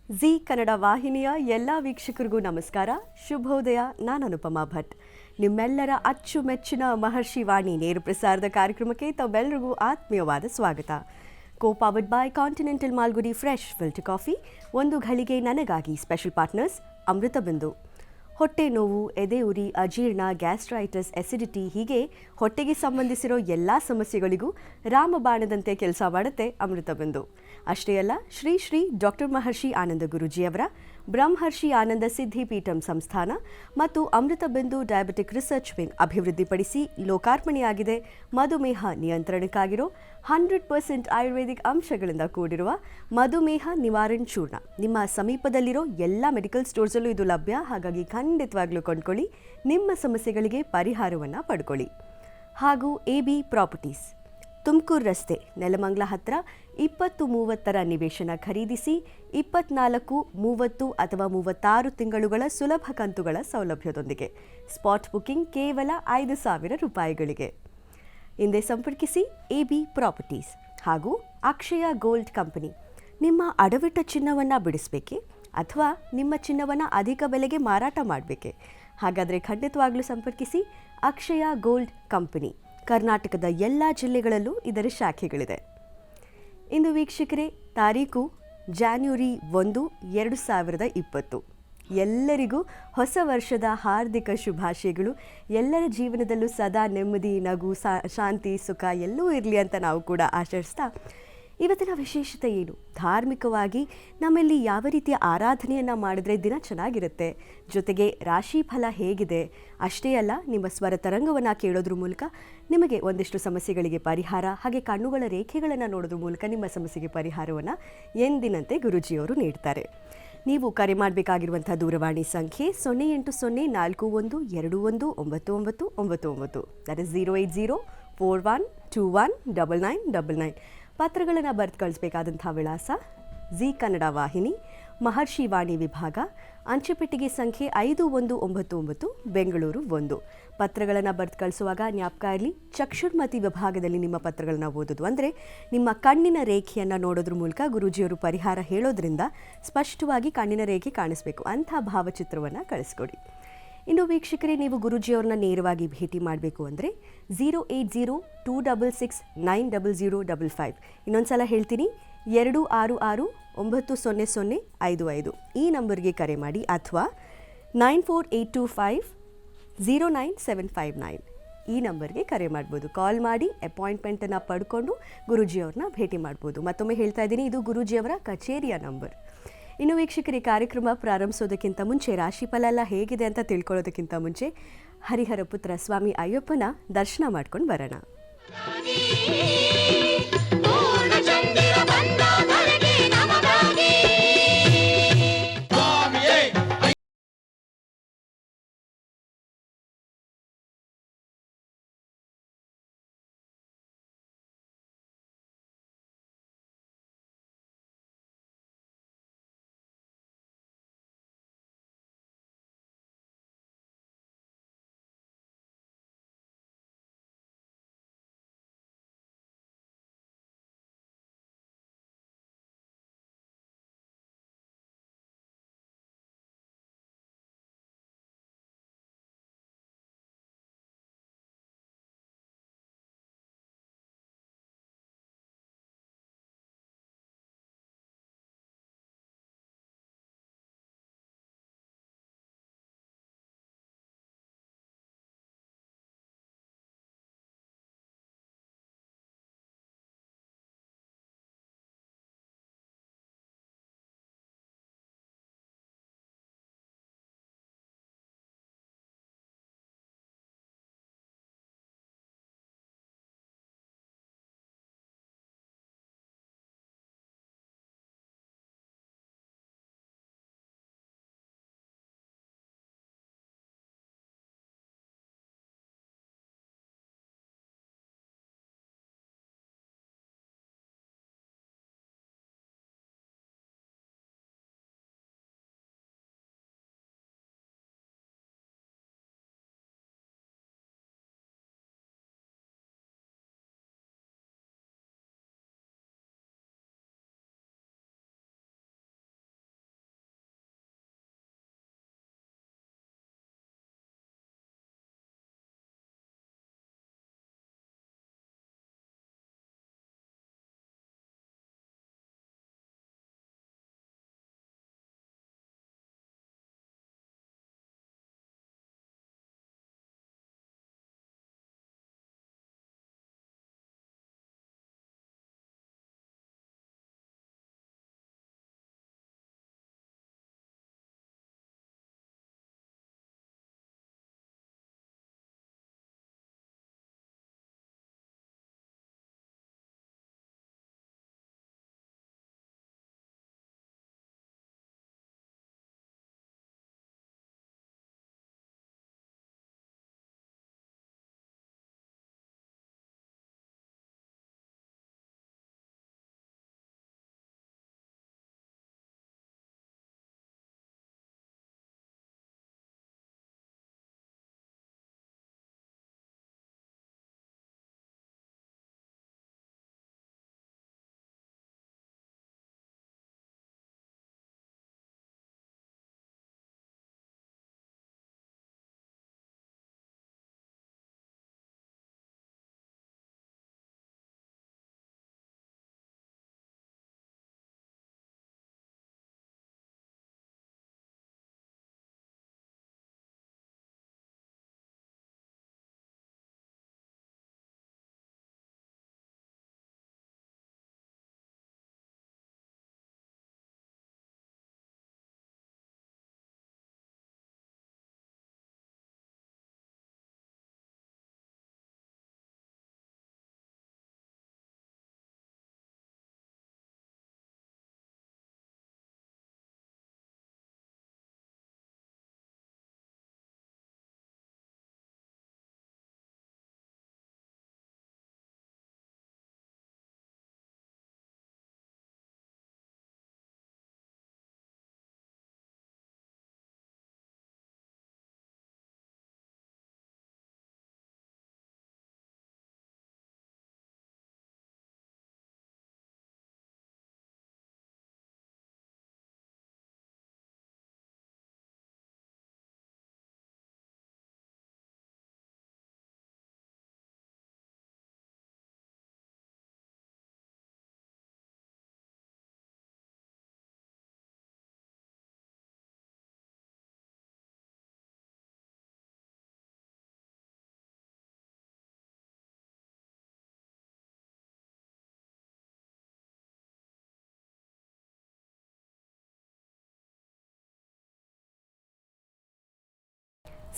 G Kannada ವಾಹಿನಿಯ ಎಲ್ಲ ವೀಕ್ಷಕರಿಗೂ ನಮಸ್ಕಾರ. ಶುಭೋದಯ. ನಾನು ಅನುಪಮಾ ಭಟ್. ನಿಮ್ಮೆಲ್ಲರ ಅಚ್ಚುಮೆಚ್ಚಿನ ಮಹರ್ಷಿ ವಾಣಿ ನೇರ ಪ್ರಸಾರದ ಕಾರ್ಯಕ್ರಮಕ್ಕೆ ತಾವೆಲ್ಲರಿಗೂ ಆತ್ಮೀಯವಾದ ಸ್ವಾಗತ. Co-powered by Continental Malgudi fresh filter coffee, ಒಂದು ಘಳಿಗೆ ನನಗಾಗಿ. ಸ್ಪೆಷಲ್ ಪಾರ್ಟ್ನರ್ಸ್ ಅಮೃತ ಬಿಂದು. ಹೊಟ್ಟೆ ನೋವು, ಎದೆ ಉರಿ, ಅಜೀರ್ಣ, ಗ್ಯಾಸ್ಟ್ರೈಟಿಸ್, ಎಸಿಡಿಟಿ ಹೀಗೆ ಹೊಟ್ಟೆಗೆ ಸಂಬಂಧಿಸಿರೋ ಎಲ್ಲ ಸಮಸ್ಯೆಗಳಿಗೂ ರಾಮಬಾಣದಂತೆ ಕೆಲಸ ಮಾಡುತ್ತೆ ಅಮೃತ ಬಿಂದು. ಅಷ್ಟೇ ಅಲ್ಲ, ಶ್ರೀ ಶ್ರೀ ಡಾಕ್ಟರ್ ಮಹರ್ಷಿ ಆನಂದ ಗುರೂಜಿಯವರ ಬ್ರಹ್ಮರ್ಷಿ ಆನಂದ ಸಿದ್ಧಿಪೀಠಂ ಸಂಸ್ಥಾನ ಮತ್ತು ಅಮೃತ ಬಿಂದು ಡಯಾಬಿಟಿಕ್ ರಿಸರ್ಚ್ ವಿಂಗ್ ಅಭಿವೃದ್ಧಿಪಡಿಸಿ ಲೋಕಾರ್ಪಣೆಯಾಗಿದೆ ಮಧುಮೇಹ ನಿಯಂತ್ರಣಕ್ಕಾಗಿರೋ 100% ಆಯುರ್ವೇದಿಕ್ ಅಂಶಗಳಿಂದ ಕೂಡಿರುವ ಮಧುಮೇಹ ನಿವಾರಣ್ ಚೂರ್ಣ. ನಿಮ್ಮ ಸಮೀಪದಲ್ಲಿರೋ ಎಲ್ಲ ಮೆಡಿಕಲ್ ಸ್ಟೋರ್ಸಲ್ಲೂ ಇದು ಲಭ್ಯ. ಹಾಗಾಗಿ ಖಂಡಿತವಾಗ್ಲೂ ಕೊಂಡ್ಕೊಳ್ಳಿ, ನಿಮ್ಮ ಸಮಸ್ಯೆಗಳಿಗೆ ಪರಿಹಾರವನ್ನು ಪಡ್ಕೊಳ್ಳಿ. ಹಾಗೂ AB ಪ್ರಾಪರ್ಟೀಸ್, ತುಮಕೂರು ರಸ್ತೆ, ನೆಲಮಂಗಲ ಹತ್ರ 20-30 ನಿವೇಶನ ಖರೀದಿಸಿ 24, 30 ಅಥವಾ 36 ತಿಂಗಳುಗಳ ಸುಲಭ ಕಂತುಗಳ ಸೌಲಭ್ಯದೊಂದಿಗೆ ಸ್ಪಾಟ್ ಬುಕಿಂಗ್ ಕೇವಲ 5,000 ರೂಪಾಯಿಗಳಿಗೆ. ಹಿಂದೆ ಸಂಪರ್ಕಿಸಿ AB ಪ್ರಾಪರ್ಟೀಸ್. ಹಾಗೂ ಅಕ್ಷಯ ಗೋಲ್ಡ್ ಕಂಪನಿ. ನಿಮ್ಮ ಅಡವಿಟ್ಟ ಚಿನ್ನವನ್ನು ಬಿಡಿಸಬೇಕೆ ಅಥವಾ ನಿಮ್ಮ ಚಿನ್ನವನ್ನು ಅಧಿಕ ಬೆಲೆಗೆ ಮಾರಾಟ ಮಾಡಬೇಕೆ? ಹಾಗಾದರೆ ಖಂಡಿತವಾಗ್ಲೂ ಸಂಪರ್ಕಿಸಿ ಅಕ್ಷಯ ಗೋಲ್ಡ್ ಕಂಪನಿ. ಕರ್ನಾಟಕದ ಎಲ್ಲ ಜಿಲ್ಲೆಗಳಲ್ಲೂ ಇದರ ಶಾಖೆಗಳಿದೆ. ಇಂದು ವೀಕ್ಷಕರೇ, ತಾರೀಕು ಜಾನ್ವರಿ 1, 2020. ಎಲ್ಲರಿಗೂ ಹೊಸ ವರ್ಷದ ಹಾರ್ದಿಕ ಶುಭಾಶಯಗಳು. ಎಲ್ಲರ ಜೀವನದಲ್ಲೂ ಸದಾ ನೆಮ್ಮದಿ, ನಗು, ಶಾಂತಿ, ಸುಖ ಎಲ್ಲವೂ ಇರಲಿ ಅಂತ ನಾವು ಕೂಡ ಆಶಿಸ್ತಾ, ಇವತ್ತಿನ ವಿಶೇಷತೆ ಏನು, ಧಾರ್ಮಿಕವಾಗಿ ನಮ್ಮಲ್ಲಿ ಯಾವ ರೀತಿಯ ಆರಾಧನೆಯನ್ನು ಮಾಡಿದ್ರೆ ದಿನ ಚೆನ್ನಾಗಿರುತ್ತೆ, ಜೊತೆಗೆ ರಾಶಿ ಫಲ ಹೇಗಿದೆ, ಅಷ್ಟೇ ಅಲ್ಲ ನಿಮ್ಮ ಸ್ವರ ತರಂಗವನ್ನು ಕೇಳೋದ್ರ ಮೂಲಕ ನಿಮಗೆ ಒಂದಿಷ್ಟು ಸಮಸ್ಯೆಗಳಿಗೆ ಪರಿಹಾರ, ಹಾಗೆ ಕಣ್ಣುಗಳ ರೇಖೆಗಳನ್ನು ನೋಡೋದ್ರ ಮೂಲಕ ನಿಮ್ಮ ಸಮಸ್ಯೆಗೆ ಪರಿಹಾರವನ್ನು ಎಂದಿನಂತೆ ಗುರೂಜಿಯವರು ನೀಡ್ತಾರೆ. ನೀವು ಕರೆ ಮಾಡಬೇಕಾಗಿರುವಂಥ ದೂರವಾಣಿ ಸಂಖ್ಯೆ 080412199999. That is 08041219999. ಪತ್ರಗಳನ್ನು ಬರೆದು ಕಳಿಸಬೇಕಾದಂಥ ವಿಳಾಸ ಜಿ ಕನ್ನಡ ವಾಹಿನಿ, ಮಹರ್ಷಿ ವಾಣಿ ವಿಭಾಗ, ಅಂಚೆಪೆಟ್ಟಿಗೆ ಸಂಖ್ಯೆ 5199, ಬೆಂಗಳೂರು 1. ಪತ್ರಗಳನ್ನು ಬರೆದು ಕಳಿಸುವಾಗ ಜ್ಞಾಪಕ ಇರಲಿ, ಚಕ್ಷುರ್ಮತಿ ವಿಭಾಗದಲ್ಲಿ ನಿಮ್ಮ ಪತ್ರಗಳನ್ನು ಓದೋದು. ಅಂದರೆ ನಿಮ್ಮ ಕಣ್ಣಿನ ರೇಖೆಯನ್ನು ನೋಡೋದ್ರ ಮೂಲಕ ಗುರೂಜಿಯವರು ಪರಿಹಾರ ಹೇಳೋದ್ರಿಂದ ಸ್ಪಷ್ಟವಾಗಿ ಕಣ್ಣಿನ ರೇಖೆ ಕಾಣಿಸ್ಬೇಕು ಅಂಥ ಭಾವಚಿತ್ರವನ್ನು ಕಳಿಸ್ಕೊಡಿ. ಇನ್ನು ವೀಕ್ಷಕರೇ, ನೀವು ಗುರೂಜಿಯವ್ರನ್ನ ನೇರವಾಗಿ ಭೇಟಿ ಮಾಡಬೇಕು ಅಂದರೆ 08026690055. ಇನ್ನೊಂದು ಸಲ ಹೇಳ್ತೀನಿ, 266900555 ಈ ನಂಬರ್ಗೆ ಕರೆ ಮಾಡಿ, ಅಥವಾ 9482509759 ಈ ನಂಬರ್ಗೆ ಕರೆ ಮಾಡ್ಬೋದು. ಕಾಲ್ ಮಾಡಿ ಅಪಾಯಿಂಟ್ಮೆಂಟನ್ನು ಪಡ್ಕೊಂಡು ಗುರೂಜಿಯವ್ರನ್ನ ಭೇಟಿ ಮಾಡ್ಬೋದು. ಮತ್ತೊಮ್ಮೆ ಹೇಳ್ತಾ ಇದ್ದೀನಿ, ಇದು ಗುರೂಜಿಯವರ ಕಚೇರಿಯ ನಂಬರ್. ಇನ್ನು ವೀಕ್ಷಕರ, ಕಾರ್ಯಕ್ರಮ ಪ್ರಾರಂಭಿಸೋದಕ್ಕಿಂತ ಮುಂಚೆ, ರಾಶಿಫಲ ಎಲ್ಲ ಹೇಗಿದೆ ಅಂತ ತಿಳ್ಕೊಳ್ಳೋದಕ್ಕಿಂತ ಮುಂಚೆ ಹರಿಹರ ಪುತ್ರ ಸ್ವಾಮಿ ಅಯ್ಯಪ್ಪನ ದರ್ಶನ ಮಾಡ್ಕೊಂಡು ಬರೋಣ.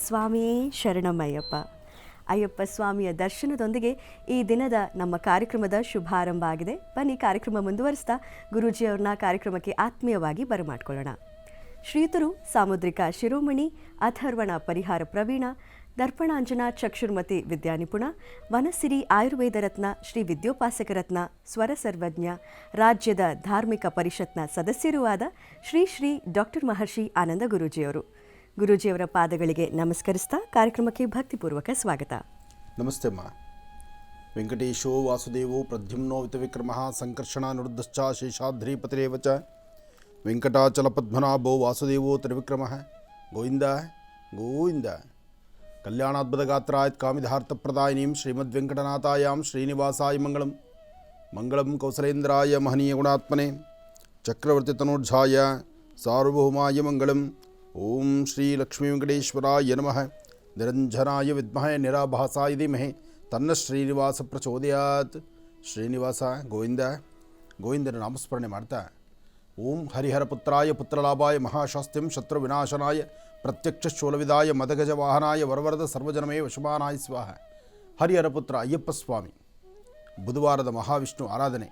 ಸ್ವಾಮಿಯೇ ಶರಣಮಯ್ಯಪ್ಪ. ಅಯ್ಯಪ್ಪ ಸ್ವಾಮಿಯ ದರ್ಶನದೊಂದಿಗೆ ಈ ದಿನದ ನಮ್ಮ ಕಾರ್ಯಕ್ರಮದ ಶುಭಾರಂಭ ಆಗಿದೆ. ಬನ್ನಿ ಕಾರ್ಯಕ್ರಮ ಮುಂದುವರಿಸ್ತಾ ಗುರೂಜಿಯವ್ರನ್ನ ಕಾರ್ಯಕ್ರಮಕ್ಕೆ ಆತ್ಮೀಯವಾಗಿ ಬರಮಾಡ್ಕೊಳ್ಳೋಣ. ಶ್ರೀಯುತರು ಸಾಮುದ್ರಿಕ ಶಿರೋಮಣಿ, ಅಥರ್ವಣ ಪರಿಹಾರ ಪ್ರವೀಣ, ದರ್ಪಣಾಂಜನ ಚಕ್ಷುರ್ಮತಿ ವಿದ್ಯಾನಿಪುಣ, ವನಸಿರಿ ಆಯುರ್ವೇದ ರತ್ನ, ಶ್ರೀ ವಿದ್ಯೋಪಾಸಕ ರತ್ನ, ಸ್ವರ ಸರ್ವಜ್ಞ, ರಾಜ್ಯದ ಧಾರ್ಮಿಕ ಪರಿಷತ್ನ ಸದಸ್ಯರೂ ಆದ ಶ್ರೀ ಶ್ರೀ ಡಾಕ್ಟರ್ ಮಹರ್ಷಿ ಆನಂದ ಗುರೂಜಿಯವರು. ಗುರೂಜಿಯವರ ಪಾದಗಳಿಗೆ ನಮಸ್ಕರಿಸ್ತಾ ಕಾರ್ಯಕ್ರಮಕ್ಕೆ ಭಕ್ತಿಪೂರ್ವಕ ಸ್ವಾಗತ. ನಮಸ್ತೆ ಅಮ್ಮ. ವೆಂಕಟೇಶೋ ವಾಸುದೇವೋ ಪ್ರದ್ಯುಮ್ನೋ ವಿತವಿಕ್ರಮಃ ಸಂಕರ್ಷಣ ನಿರುದ್ಧಶ್ಚ ಶೇಷಾದ್ರಿಪತಿರೇವ ಚ ವೆಂಕಟಾಚಲ ಪದ್ಮನಾಭೋ ವಾಸುದೇವೋ ತ್ರಿವಿಕ್ರಮಃ ಗೋವಿಂದ ಗೋವಿಂದ. ಕಲ್ಯಾಣಾದ್ಭುತ ಗಾತ್ರಾಯತ್ ಕಾಮಿಧಾರ್ಥಪ್ರದಾಯಿನೀಂ ಶ್ರೀಮದ್ವೆಂಕಟನಾಥಾಯಾಂ ಶ್ರೀನಿವಾಸಾಯ ಮಂಗಳಂ. ಮಂಗಳಂ ಕೌಸಲೇಂದ್ರಾಯ ಮಹನೀಯ ಗುಣಾತ್ಮನೆ ಚಕ್ರವರ್ತಿ ತನೋಜ್ಜಾಯ ಸಾರ್ವಭೌಮಾಯ ಮಂಗಳಂ. ಓಂ ಶ್ರೀ ಲಕ್ಷ್ಮೀ ವೆಂಕಟೇಶ್ವರಾಯ ನಮಃ. ನಿರಂಜನಾಯ ವಿದ್ಮಹೇ ನಿರಾಭಾಸಾಯ ಧೀಮಹಿ ತನ್ನ ಶ್ರೀನಿವಾಸ ಪ್ರಚೋದಯಾತ್. ಶ್ರೀನಿವಾಸ ಗೋವಿಂದ ಗೋವಿಂದನ ನಾಮಸ್ಮರಣೆ ಮಾಡ್ತಾ ಓಂ ಹರಿಹರ ಪುತ್ರಾಯ ಪುತ್ರಲಾಭಾಯ ಮಹಾಶಾಸ್ತ್ಯಂ ಶತ್ರು ವಿನಾಶನಾಯ ಪ್ರತ್ಯಕ್ಷ ಶೂಲವಿದಾಯ ಮದಗಜ ವಾಹನಾಯ ವರವರದ ಸರ್ವಜನಮೇ ವಶಮಾನಾಯ ಸ್ವಾಹ. ಹರಿಹರ ಪುತ್ರ ಅಯ್ಯಪ್ಪ ಸ್ವಾಮಿ ಬುಧವಾರದ ಮಹಾವಿಷ್ಣು ಆರಾಧನೆ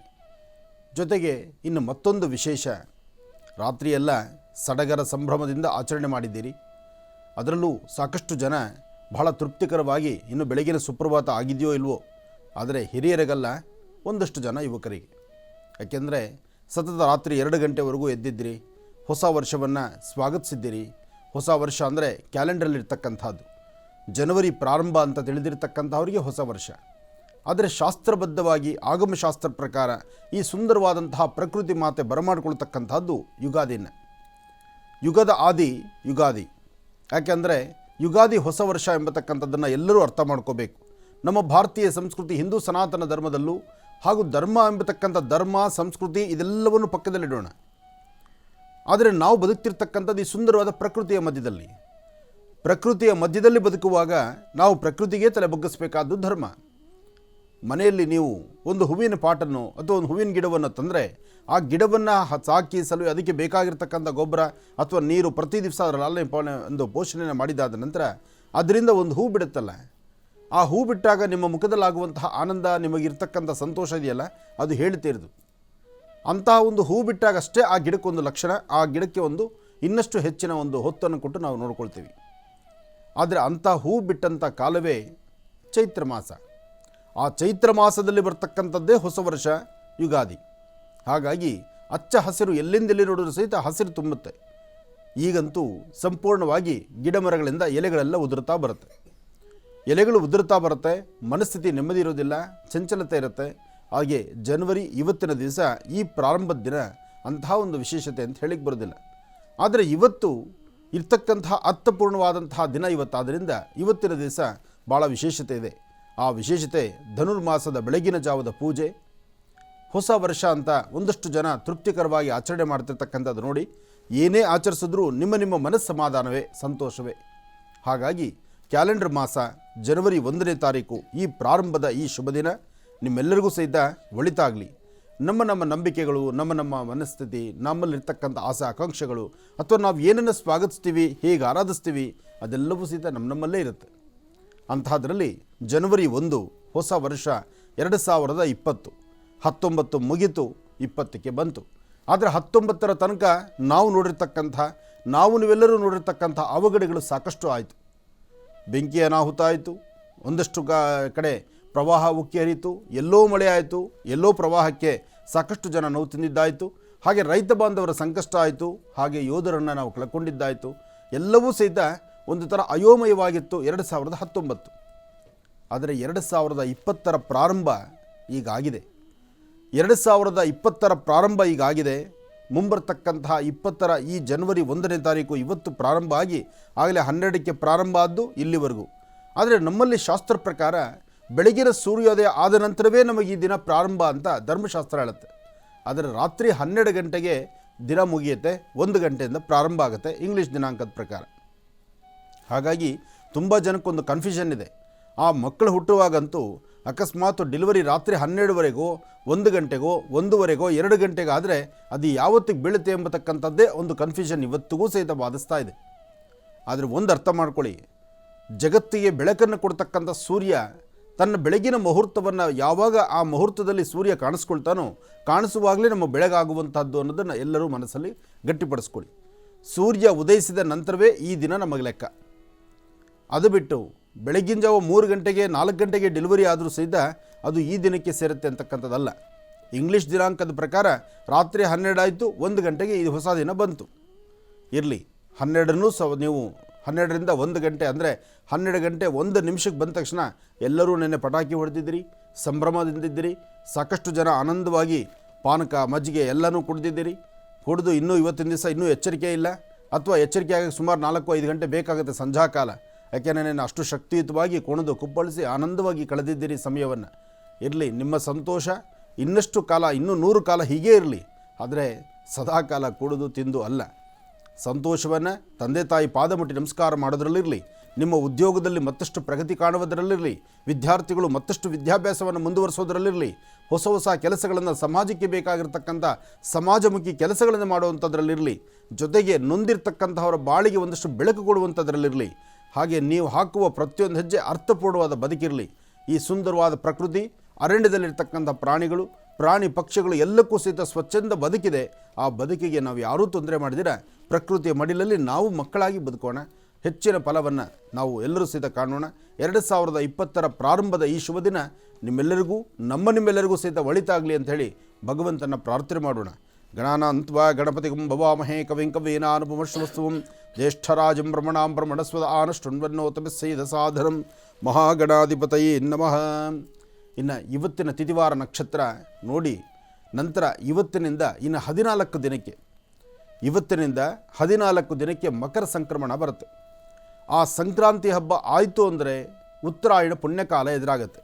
ಜೊತೆಗೆ ಇನ್ನು ಮತ್ತೊಂದು ವಿಶೇಷ. ರಾತ್ರಿಯೆಲ್ಲ ಸಡಗರ ಸಂಭ್ರಮದಿಂದ ಆಚರಣೆ ಮಾಡಿದ್ದೀರಿ. ಅದರಲ್ಲೂ ಸಾಕಷ್ಟು ಜನ ಬಹಳ ತೃಪ್ತಿಕರವಾಗಿ ಇನ್ನು ಬೆಳಗಿನ ಸುಪ್ರಭಾತ ಆಗಿದೆಯೋ ಇಲ್ವೋ, ಆದರೆ ಹಿರಿಯರಿಗಲ್ಲ, ಒಂದಷ್ಟು ಜನ ಯುವಕರಿಗೆ. ಯಾಕೆಂದರೆ ಸತತ ರಾತ್ರಿ 2 ಗಂಟೆವರೆಗೂ ಎದ್ದಿದ್ದೀರಿ, ಹೊಸ ವರ್ಷವನ್ನು ಸ್ವಾಗತಿಸಿದ್ದೀರಿ. ಹೊಸ ವರ್ಷ ಅಂದರೆ ಕ್ಯಾಲೆಂಡರಲ್ಲಿರ್ತಕ್ಕಂಥದ್ದು, ಜನವರಿ ಪ್ರಾರಂಭ ಅಂತ ತಿಳಿದಿರ್ತಕ್ಕಂಥವ್ರಿಗೆ ಹೊಸ ವರ್ಷ. ಆದರೆ ಶಾಸ್ತ್ರಬದ್ಧವಾಗಿ ಆಗಮಶಾಸ್ತ್ರ ಪ್ರಕಾರ ಈ ಸುಂದರವಾದಂತಹ ಪ್ರಕೃತಿ ಮಾತೆ ಬರಮಾಡಿಕೊಳ್ತಕ್ಕಂಥದ್ದು ಯುಗಾದಿನ. ಯುಗದ ಆದಿ ಯುಗಾದಿ. ಯಾಕೆಂದರೆ ಯುಗಾದಿ ಹೊಸ ವರ್ಷ ಎಂಬತಕ್ಕಂಥದ್ದನ್ನು ಎಲ್ಲರೂ ಅರ್ಥ ಮಾಡ್ಕೋಬೇಕು. ನಮ್ಮ ಭಾರತೀಯ ಸಂಸ್ಕೃತಿ ಹಿಂದೂ ಸನಾತನ ಧರ್ಮದಲ್ಲೂ ಹಾಗೂ ಧರ್ಮ ಎಂಬತಕ್ಕಂಥ ಧರ್ಮ ಸಂಸ್ಕೃತಿ ಇದೆಲ್ಲವನ್ನು ಪಕ್ಕದಲ್ಲಿಡೋಣ. ಆದರೆ ನಾವು ಬದುಕ್ತಿರ್ತಕ್ಕಂಥದ್ದು ಈ ಸುಂದರವಾದ ಪ್ರಕೃತಿಯ ಮಧ್ಯದಲ್ಲಿ. ಪ್ರಕೃತಿಯ ಮಧ್ಯದಲ್ಲಿ ಬದುಕುವಾಗ ನಾವು ಪ್ರಕೃತಿಗೆ ತಲೆ ಬಗ್ಗಿಸಬೇಕಾದ್ದು ಧರ್ಮ. ಮನೆಯಲ್ಲಿ ನೀವು ಒಂದು ಹೂವಿನ ಪಾಟನ್ನು ಅಥವಾ ಒಂದು ಹೂವಿನ ಗಿಡವನ್ನು ತಂದರೆ ಆ ಗಿಡವನ್ನು ಸಾಕಿ ಸಲುವಾಗಿ ಅದಕ್ಕೆ ಬೇಕಾಗಿರ್ತಕ್ಕಂಥ ಗೊಬ್ಬರ ಅಥವಾ ನೀರು ಪ್ರತಿ ದಿವಸ ಅದರ ಲಾಲನೆ ಒಂದು ಪೋಷಣೆಯನ್ನು ಮಾಡಿದಾದ ನಂತರ ಅದರಿಂದ ಒಂದು ಹೂ ಬಿಡುತ್ತಲ್ಲ, ಆ ಹೂ ಬಿಟ್ಟಾಗ ನಿಮ್ಮ ಮುಖದಲ್ಲಾಗುವಂತಹ ಆನಂದ, ನಿಮಗಿರ್ತಕ್ಕಂಥ ಸಂತೋಷ ಇದೆಯಲ್ಲ, ಅದು ಹೇಳ್ತಿರೋದು. ಅಂತಹ ಒಂದು ಹೂ ಬಿಟ್ಟಾಗಷ್ಟೇ ಆ ಗಿಡಕ್ಕೊಂದು ಲಕ್ಷಣ, ಆ ಗಿಡಕ್ಕೆ ಒಂದು ಇನ್ನಷ್ಟು ಹೆಚ್ಚಿನ ಒಂದು ಹೊತ್ತನ್ನು ಕೊಟ್ಟು ನಾವು ನೋಡ್ಕೊಳ್ತೀವಿ. ಆದರೆ ಅಂಥ ಹೂ ಬಿಟ್ಟಂಥ ಕಾಲವೇ ಚೈತ್ರ ಮಾಸ. ಆ ಚೈತ್ರ ಮಾಸದಲ್ಲಿ ಬರ್ತಕ್ಕಂಥದ್ದೇ ಹೊಸ ವರ್ಷ ಯುಗಾದಿ. ಹಾಗಾಗಿ ಹಚ್ಚ ಹಸಿರು ಎಲ್ಲೆಂದೆಲ್ಲಿ ನೋಡಿದ್ರು ಸಹಿತ ಹಸಿರು ತುಂಬುತ್ತೆ. ಈಗಂತೂ ಸಂಪೂರ್ಣವಾಗಿ ಗಿಡ ಮರಗಳಿಂದ ಎಲೆಗಳೆಲ್ಲ ಉದುರುತ್ತಾ ಬರುತ್ತೆ. ಎಲೆಗಳು ಉದುರುತ್ತಾ ಬರುತ್ತೆ, ಮನಸ್ಥಿತಿ ನೆಮ್ಮದಿ ಇರೋದಿಲ್ಲ, ಚಂಚಲತೆ ಇರುತ್ತೆ. ಹಾಗೆ ಜನವರಿ ಇವತ್ತಿನ ದಿವಸ ಈ ಪ್ರಾರಂಭದ ದಿನ ಅಂತಹ ಒಂದು ವಿಶೇಷತೆ ಅಂತ ಹೇಳಿಕ್ಕೆ ಬರೋದಿಲ್ಲ. ಆದರೆ ಇವತ್ತು ಇರ್ತಕ್ಕಂತಹ ಅರ್ಥಪೂರ್ಣವಾದಂತಹ ದಿನ ಇವತ್ತಾದ್ದರಿಂದ ಇವತ್ತಿನ ದಿವಸ ಭಾಳ ವಿಶೇಷತೆ ಇದೆ. ಆ ವಿಶೇಷತೆ ಧನುರ್ಮಾಸದ ಬೆಳಗಿನ ಜಾವದ ಪೂಜೆ. ಹೊಸ ವರ್ಷ ಅಂತ ಒಂದಷ್ಟು ಜನ ತೃಪ್ತಿಕರವಾಗಿ ಆಚರಣೆ ಮಾಡ್ತಿರ್ತಕ್ಕಂಥದ್ದು ನೋಡಿ, ಏನೇ ಆಚರಿಸಿದ್ರೂ ನಿಮ್ಮ ನಿಮ್ಮ ಮನಸ್ಸಮಾಧಾನವೇ, ಸಂತೋಷವೇ. ಹಾಗಾಗಿ ಕ್ಯಾಲೆಂಡರ್ ಮಾಸ ಜನವರಿ 1ನೇ ತಾರೀಕು ಈ ಪ್ರಾರಂಭದ ಈ ಶುಭ ದಿನ ನಿಮ್ಮೆಲ್ಲರಿಗೂ ಸಹಿತ ಒಳಿತಾಗಲಿ. ನಮ್ಮ ನಮ್ಮ ನಂಬಿಕೆಗಳು, ನಮ್ಮ ನಮ್ಮ ಮನಸ್ಥಿತಿ, ನಮ್ಮಲ್ಲಿರ್ತಕ್ಕಂಥ ಆಸೆ ಆಕಾಂಕ್ಷೆಗಳು ಅಥವಾ ನಾವು ಏನನ್ನು ಸ್ವಾಗತಿಸ್ತೀವಿ, ಹೇಗೆ ಆರಾಧಿಸ್ತೀವಿ, ಅದೆಲ್ಲವೂ ಸಹಿತ ನಮ್ಮಲ್ಲೇ ಇರುತ್ತೆ. ಅಂಥದ್ರಲ್ಲಿ ಜನವರಿ 1 ಹೊಸ ವರ್ಷ 2020. 19 ಮುಗಿತು, 20ಕ್ಕೆ ಬಂತು. ಆದರೆ 19ರ ತನಕ ನಾವು ನೋಡಿರ್ತಕ್ಕಂಥ, ನೀವೆಲ್ಲರೂ ನೋಡಿರ್ತಕ್ಕಂಥ ಅವಘಡಗಳು ಸಾಕಷ್ಟು ಆಯಿತು. ಬೆಂಕಿ ಅನಾಹುತ ಆಯಿತು, ಒಂದಷ್ಟು ಕಡೆ ಪ್ರವಾಹ ಉಕ್ಕಿ ಹರಿಯಿತು, ಎಲ್ಲೋ ಮಳೆ ಆಯಿತು, ಎಲ್ಲೋ ಪ್ರವಾಹಕ್ಕೆ ಸಾಕಷ್ಟು ಜನ ನೋವು ತಿಂದಿದ್ದಾಯಿತು. ಹಾಗೆ ರೈತ ಬಾಂಧವರ ಸಂಕಷ್ಟ ಆಯಿತು, ಹಾಗೆ ಯೋಧರನ್ನು ನಾವು ಕಳ್ಕೊಂಡಿದ್ದಾಯಿತು. ಎಲ್ಲವೂ ಸಹಿತ ಒಂದು ಥರ ಅಯೋಮಯವಾಗಿತ್ತು 2019. ಆದರೆ 2020ರ ಪ್ರಾರಂಭ ಈಗಾಗಿದೆ. 2020ರ ಪ್ರಾರಂಭ ಈಗಾಗಿದೆ. ಮುಂಬರ್ತಕ್ಕಂತಹ 20ರ ಈ ಜನವರಿ 1ನೇ ತಾರೀಕು ಇವತ್ತು ಪ್ರಾರಂಭ ಆಗಿ ಆಗಲೇ 12ಕ್ಕೆ ಪ್ರಾರಂಭ ಆದ್ದು ಇಲ್ಲಿವರೆಗೂ. ಆದರೆ ನಮ್ಮಲ್ಲಿ ಶಾಸ್ತ್ರ ಪ್ರಕಾರ ಬೆಳಗಿನ ಸೂರ್ಯೋದಯ ಆದ ನಂತರವೇ ನಮಗೆ ಈ ದಿನ ಪ್ರಾರಂಭ ಅಂತ ಧರ್ಮಶಾಸ್ತ್ರ ಹೇಳುತ್ತೆ. ಆದರೆ ರಾತ್ರಿ 12 ಗಂಟೆಗೆ ದಿನ ಮುಗಿಯುತ್ತೆ, 1 ಗಂಟೆಯಿಂದ ಪ್ರಾರಂಭ ಆಗುತ್ತೆ ಇಂಗ್ಲೀಷ್ ದಿನಾಂಕದ ಪ್ರಕಾರ. ಹಾಗಾಗಿ ತುಂಬ ಜನಕ್ಕೊಂದು ಕನ್ಫ್ಯೂಷನ್ ಇದೆ. ಆ ಮಕ್ಕಳು ಹುಟ್ಟುವಾಗಂತೂ ಅಕಸ್ಮಾತ್ ಡೆಲಿವರಿ ರಾತ್ರಿ 12ವರೆಗೋ 1 ಗಂಟೆಗೋ 1ವರೆಗೋ 2 ಗಂಟೆಗಾದರೆ ಅದು ಯಾವತ್ತಿಗೆ ಬೀಳುತ್ತೆ ಎಂಬತಕ್ಕಂಥದ್ದೇ ಒಂದು ಕನ್ಫ್ಯೂಷನ್ ಇವತ್ತಿಗೂ ಸಹಿತ ಬಾಧಿಸ್ತಾ ಇದೆ. ಆದರೆ ಒಂದು ಅರ್ಥ ಮಾಡ್ಕೊಳ್ಳಿ, ಜಗತ್ತಿಗೆ ಬೆಳಕನ್ನು ಕೊಡ್ತಕ್ಕಂಥ ಸೂರ್ಯ ತನ್ನ ಬೆಳಗಿನ ಮುಹೂರ್ತವನ್ನು ಯಾವಾಗ ಆ ಮುಹೂರ್ತದಲ್ಲಿ ಸೂರ್ಯ ಕಾಣಿಸ್ಕೊಳ್ತಾನೋ ಕಾಣಿಸುವಾಗಲೇ ನಮ್ಮ ಬೆಳಗಾಗುವಂಥದ್ದು ಅನ್ನೋದನ್ನು ಎಲ್ಲರೂ ಮನಸ್ಸಲ್ಲಿ ಗಟ್ಟಿಪಡಿಸ್ಕೊಳ್ಳಿ. ಸೂರ್ಯ ಉದಯಿಸಿದ ನಂತರವೇ ಈ ದಿನ ನಮಗೆ ಲೆಕ್ಕ. ಅದು ಬಿಟ್ಟು ಬೆಳಗಿನ ಜಾವ 3 ಗಂಟೆಗೆ 4 ಗಂಟೆಗೆ ಡೆಲಿವರಿ ಆದರೂ ಸಹಿತ ಅದು ಈ ದಿನಕ್ಕೆ ಸೇರುತ್ತೆ ಅಂತಕ್ಕಂಥದ್ದಲ್ಲ. ಇಂಗ್ಲೀಷ್ ದಿನಾಂಕದ ಪ್ರಕಾರ ರಾತ್ರಿ 12 ಆಯಿತು, 1 ಗಂಟೆಗೆ ಇದು ಹೊಸ ದಿನ ಬಂತು. ಇರಲಿ, 12ನ್ನೂ ನೀವು 12ರಿಂದ 1 ಗಂಟೆ ಅಂದರೆ 12 ಗಂಟೆ 1 ನಿಮಿಷಕ್ಕೆ ಬಂದ ತಕ್ಷಣ ಎಲ್ಲರೂ ನೆನ್ನೆ ಪಟಾಕಿ ಹೊಡೆದಿದ್ದೀರಿ, ಸಂಭ್ರಮದಿಂದಿದ್ದೀರಿ. ಸಾಕಷ್ಟು ಜನ ಆನಂದವಾಗಿ ಪಾನಕ ಮಜ್ಜಿಗೆ ಎಲ್ಲನೂ ಕುಡಿದಿದ್ದೀರಿ. ಕುಡಿದು ಇನ್ನೂ ಇವತ್ತಿನ ದಿವಸ ಇನ್ನೂ ಎಚ್ಚರಿಕೆ ಇಲ್ಲ, ಅಥವಾ ಎಚ್ಚರಿಕೆ ಆಗಿ ಸುಮಾರು 4-5 ಗಂಟೆ ಬೇಕಾಗುತ್ತೆ ಸಂಧ್ಯಾಕಾಲ. ಯಾಕೆಂದರೆ ನಾನು ಅಷ್ಟು ಶಕ್ತಿಯುತವಾಗಿ ಕುಣಿದು ಕುಪ್ಪಳಿಸಿ ಆನಂದವಾಗಿ ಕಳೆದಿದ್ದೀರಿ ಸಮಯವನ್ನು. ಇರಲಿ, ನಿಮ್ಮ ಸಂತೋಷ ಇನ್ನಷ್ಟು ಕಾಲ, ಇನ್ನೂ 100 ಕಾಲ ಹೀಗೇ ಇರಲಿ. ಆದರೆ ಸದಾಕಾಲ ಕುಡಿದು ತಿಂದು ಅಲ್ಲ. ಸಂತೋಷವನ್ನು ತಂದೆ ತಾಯಿ ಪಾದ ಮುಟ್ಟಿ ನಮಸ್ಕಾರ ಮಾಡೋದ್ರಲ್ಲಿರಲಿ, ನಿಮ್ಮ ಉದ್ಯೋಗದಲ್ಲಿ ಮತ್ತಷ್ಟು ಪ್ರಗತಿ ಕಾಣುವುದರಲ್ಲಿರಲಿ, ವಿದ್ಯಾರ್ಥಿಗಳು ಮತ್ತಷ್ಟು ವಿದ್ಯಾಭ್ಯಾಸವನ್ನು ಮುಂದುವರಿಸೋದರಲ್ಲಿರಲಿ, ಹೊಸ ಹೊಸ ಕೆಲಸಗಳನ್ನು ಸಮಾಜಕ್ಕೆ ಬೇಕಾಗಿರ್ತಕ್ಕಂಥ ಸಮಾಜಮುಖಿ ಕೆಲಸಗಳನ್ನು ಮಾಡುವಂಥದ್ರಲ್ಲಿರಲಿ, ಜೊತೆಗೆ ನೊಂದಿರ್ತಕ್ಕಂಥವರ ಬಾಳಿಗೆ ಒಂದಷ್ಟು ಬೆಳಕು ಕೊಡುವಂಥದ್ರಲ್ಲಿರಲಿ. ಹಾಗೆ ನೀವು ಹಾಕುವ ಪ್ರತಿಯೊಂದು ಹೆಜ್ಜೆ ಅರ್ಥಪೂರ್ಣವಾದ ಬದುಕಿರಲಿ. ಈ ಸುಂದರವಾದ ಪ್ರಕೃತಿ, ಅರಣ್ಯದಲ್ಲಿರ್ತಕ್ಕಂಥ ಪ್ರಾಣಿಗಳು, ಪ್ರಾಣಿ ಪಕ್ಷಿಗಳು ಎಲ್ಲಕ್ಕೂ ಸಹಿತ ಸ್ವಚ್ಛಂದ ಬದುಕಿದೆ. ಆ ಬದುಕಿಗೆ ನಾವು ಯಾರೂ ತೊಂದರೆ ಮಾಡಿದಿರ ಪ್ರಕೃತಿಯ ಮಡಿಲಲ್ಲಿ ನಾವು ಮಕ್ಕಳಾಗಿ ಬದುಕೋಣ. ಹೆಚ್ಚಿನ ಫಲವನ್ನು ನಾವು ಎಲ್ಲರೂ ಸಹಿತ ಕಾಣೋಣ. 2020ರ ಪ್ರಾರಂಭದ ಈ ಶುಭ ದಿನ ನಿಮ್ಮೆಲ್ಲರಿಗೂ ನಿಮ್ಮೆಲ್ಲರಿಗೂ ಸಹಿತ ಒಳಿತಾಗಲಿ ಅಂಥೇಳಿ ಭಗವಂತನ ಪ್ರಾರ್ಥನೆ ಮಾಡೋಣ. ಗಣಾನಾಂತ್ವಾ ಗಣಪತಿಗಂ ಭವಾಮಹೇ ಕವಿಂ ಕವೀನಾನುಪಮಶ್ರವಸ್ತುವಂ ಜ್ಯೇಷ್ಠರಾಜಂ ಬ್ರಹ್ಮಣಾಂ ಬ್ರಹ್ಮಣಸ್ವದ ಆನಷ್ಟುಣ್ವನ್ನೋತಮಿಸ್ಸೈದ ಸಾಧನಂ ಮಹಾಗಣಾಧಿಪತಯೇ ನಮಃ. ಇನ್ನು ಇವತ್ತಿನ ತಿಥಿವಾರ ನಕ್ಷತ್ರ ನೋಡಿ, ನಂತರ ಇವತ್ತಿನಿಂದ ಇನ್ನು 14 ದಿನಕ್ಕೆ, ಇವತ್ತಿನಿಂದ 14 ದಿನಕ್ಕೆ ಮಕರ ಸಂಕ್ರಮಣ ಬರುತ್ತೆ. ಆ ಸಂಕ್ರಾಂತಿ ಹಬ್ಬ ಆಯಿತು ಅಂದರೆ ಉತ್ತರಾಯಣ ಪುಣ್ಯಕಾಲ ಎದುರಾಗುತ್ತೆ.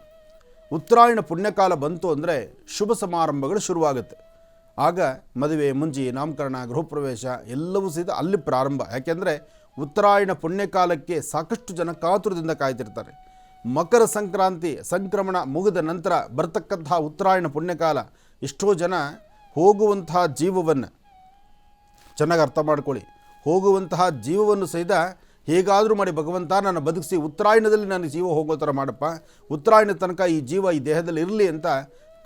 ಉತ್ತರಾಯಣ ಪುಣ್ಯಕಾಲ ಬಂತು ಅಂದರೆ ಶುಭ ಸಮಾರಂಭಗಳು ಶುರುವಾಗುತ್ತೆ. ಆಗ ಮದುವೆ, ಮುಂಜಿ, ನಾಮಕರಣ, ಗೃಹಪ್ರವೇಶ ಎಲ್ಲವೂ ಸಹಿತ ಅಲ್ಲಿ ಪ್ರಾರಂಭ. ಯಾಕೆಂದರೆ ಉತ್ತರಾಯಣ ಪುಣ್ಯಕಾಲಕ್ಕೆ ಸಾಕಷ್ಟು ಜನ ಕಾತುರದಿಂದ ಕಾಯ್ತಿರ್ತಾರೆ. ಮಕರ ಸಂಕ್ರಮಣ ಮುಗಿದ ನಂತರ ಬರ್ತಕ್ಕಂತಹ ಉತ್ತರಾಯಣ ಪುಣ್ಯಕಾಲ, ಎಷ್ಟೋ ಜನ ಹೋಗುವಂತಹ ಜೀವವನ್ನು ಚೆನ್ನಾಗಿ ಅರ್ಥ ಮಾಡ್ಕೊಳ್ಳಿ. ಹೋಗುವಂತಹ ಜೀವವನ್ನು ಸಹಿತ ಹೇಗಾದರೂ ಮಾಡಿ ಭಗವಂತ ನನ್ನ ಬದುಕಿಸಿ ಉತ್ತರಾಯಣದಲ್ಲಿ ನನ್ನ ಜೀವ ಹೋಗೋ ಥರ ಮಾಡಪ್ಪ, ಉತ್ತರಾಯಣ ತನಕ ಈ ಜೀವ ಈ ದೇಹದಲ್ಲಿ ಇರಲಿ ಅಂತ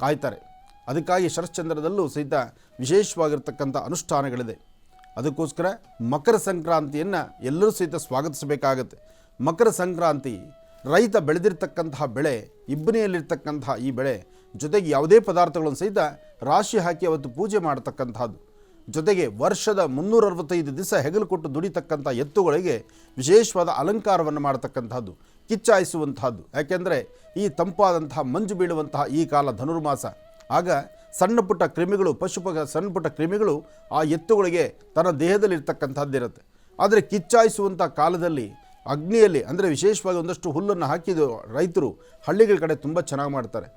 ಕಾಯ್ತಾರೆ. ಅದಕ್ಕಾಗಿ ಶರಶ್ಚಂದ್ರದಲ್ಲೂ ಸಹಿತ ವಿಶೇಷವಾಗಿರ್ತಕ್ಕಂಥ ಅನುಷ್ಠಾನಗಳಿದೆ. ಅದಕ್ಕೋಸ್ಕರ ಮಕರ ಸಂಕ್ರಾಂತಿಯನ್ನು ಎಲ್ಲರೂ ಸಹಿತ ಸ್ವಾಗತಿಸಬೇಕಾಗತ್ತೆ. ಮಕರ ಸಂಕ್ರಾಂತಿ ರೈತ ಬೆಳೆದಿರ್ತಕ್ಕಂತಹ ಬೆಳೆ, ಇಬ್ಬನಿಯಲ್ಲಿರ್ತಕ್ಕಂತಹ ಈ ಬೆಳೆ ಜೊತೆಗೆ ಯಾವುದೇ ಪದಾರ್ಥಗಳನ್ನು ಸಹಿತ ರಾಶಿ ಹಾಕಿ ಅವತ್ತು ಪೂಜೆ ಮಾಡತಕ್ಕಂಥದ್ದು. ಜೊತೆಗೆ ವರ್ಷದ 365 ದಿವಸ ಹೆಗಲು ಕೊಟ್ಟು ದುಡಿತಕ್ಕಂಥ ಎತ್ತುಗಳಿಗೆ ವಿಶೇಷವಾದ ಅಲಂಕಾರವನ್ನು ಮಾಡತಕ್ಕಂಥದ್ದು, ಕಿಚ್ಚಾಯಿಸುವಂತಹದ್ದು. ಯಾಕೆಂದರೆ ಈ ತಂಪಾದಂತಹ ಮಂಜು ಬೀಳುವಂತಹ ಈ ಕಾಲ ಧನುರ್ಮಾಸ. ಆಗ ಸಣ್ಣ ಪುಟ್ಟ ಕ್ರಿಮಿಗಳು, ಸಣ್ಣ ಪುಟ್ಟ ಕ್ರಿಮಿಗಳು ಆ ಎತ್ತುಗಳಿಗೆ ತನ್ನ ದೇಹದಲ್ಲಿರ್ತಕ್ಕಂಥದ್ದಿರುತ್ತೆ. ಆದರೆ ಕಿಚ್ಚಾಯಿಸುವಂಥ ಕಾಲದಲ್ಲಿ ಅಗ್ನಿಯಲ್ಲಿ, ಅಂದರೆ ವಿಶೇಷವಾಗಿ ಒಂದಷ್ಟು ಹುಲ್ಲನ್ನು ಹಾಕಿದ್ದು ರೈತರು ಹಳ್ಳಿಗಳ ಕಡೆ ತುಂಬ ಚೆನ್ನಾಗಿ ಮಾಡ್ತಾರೆ.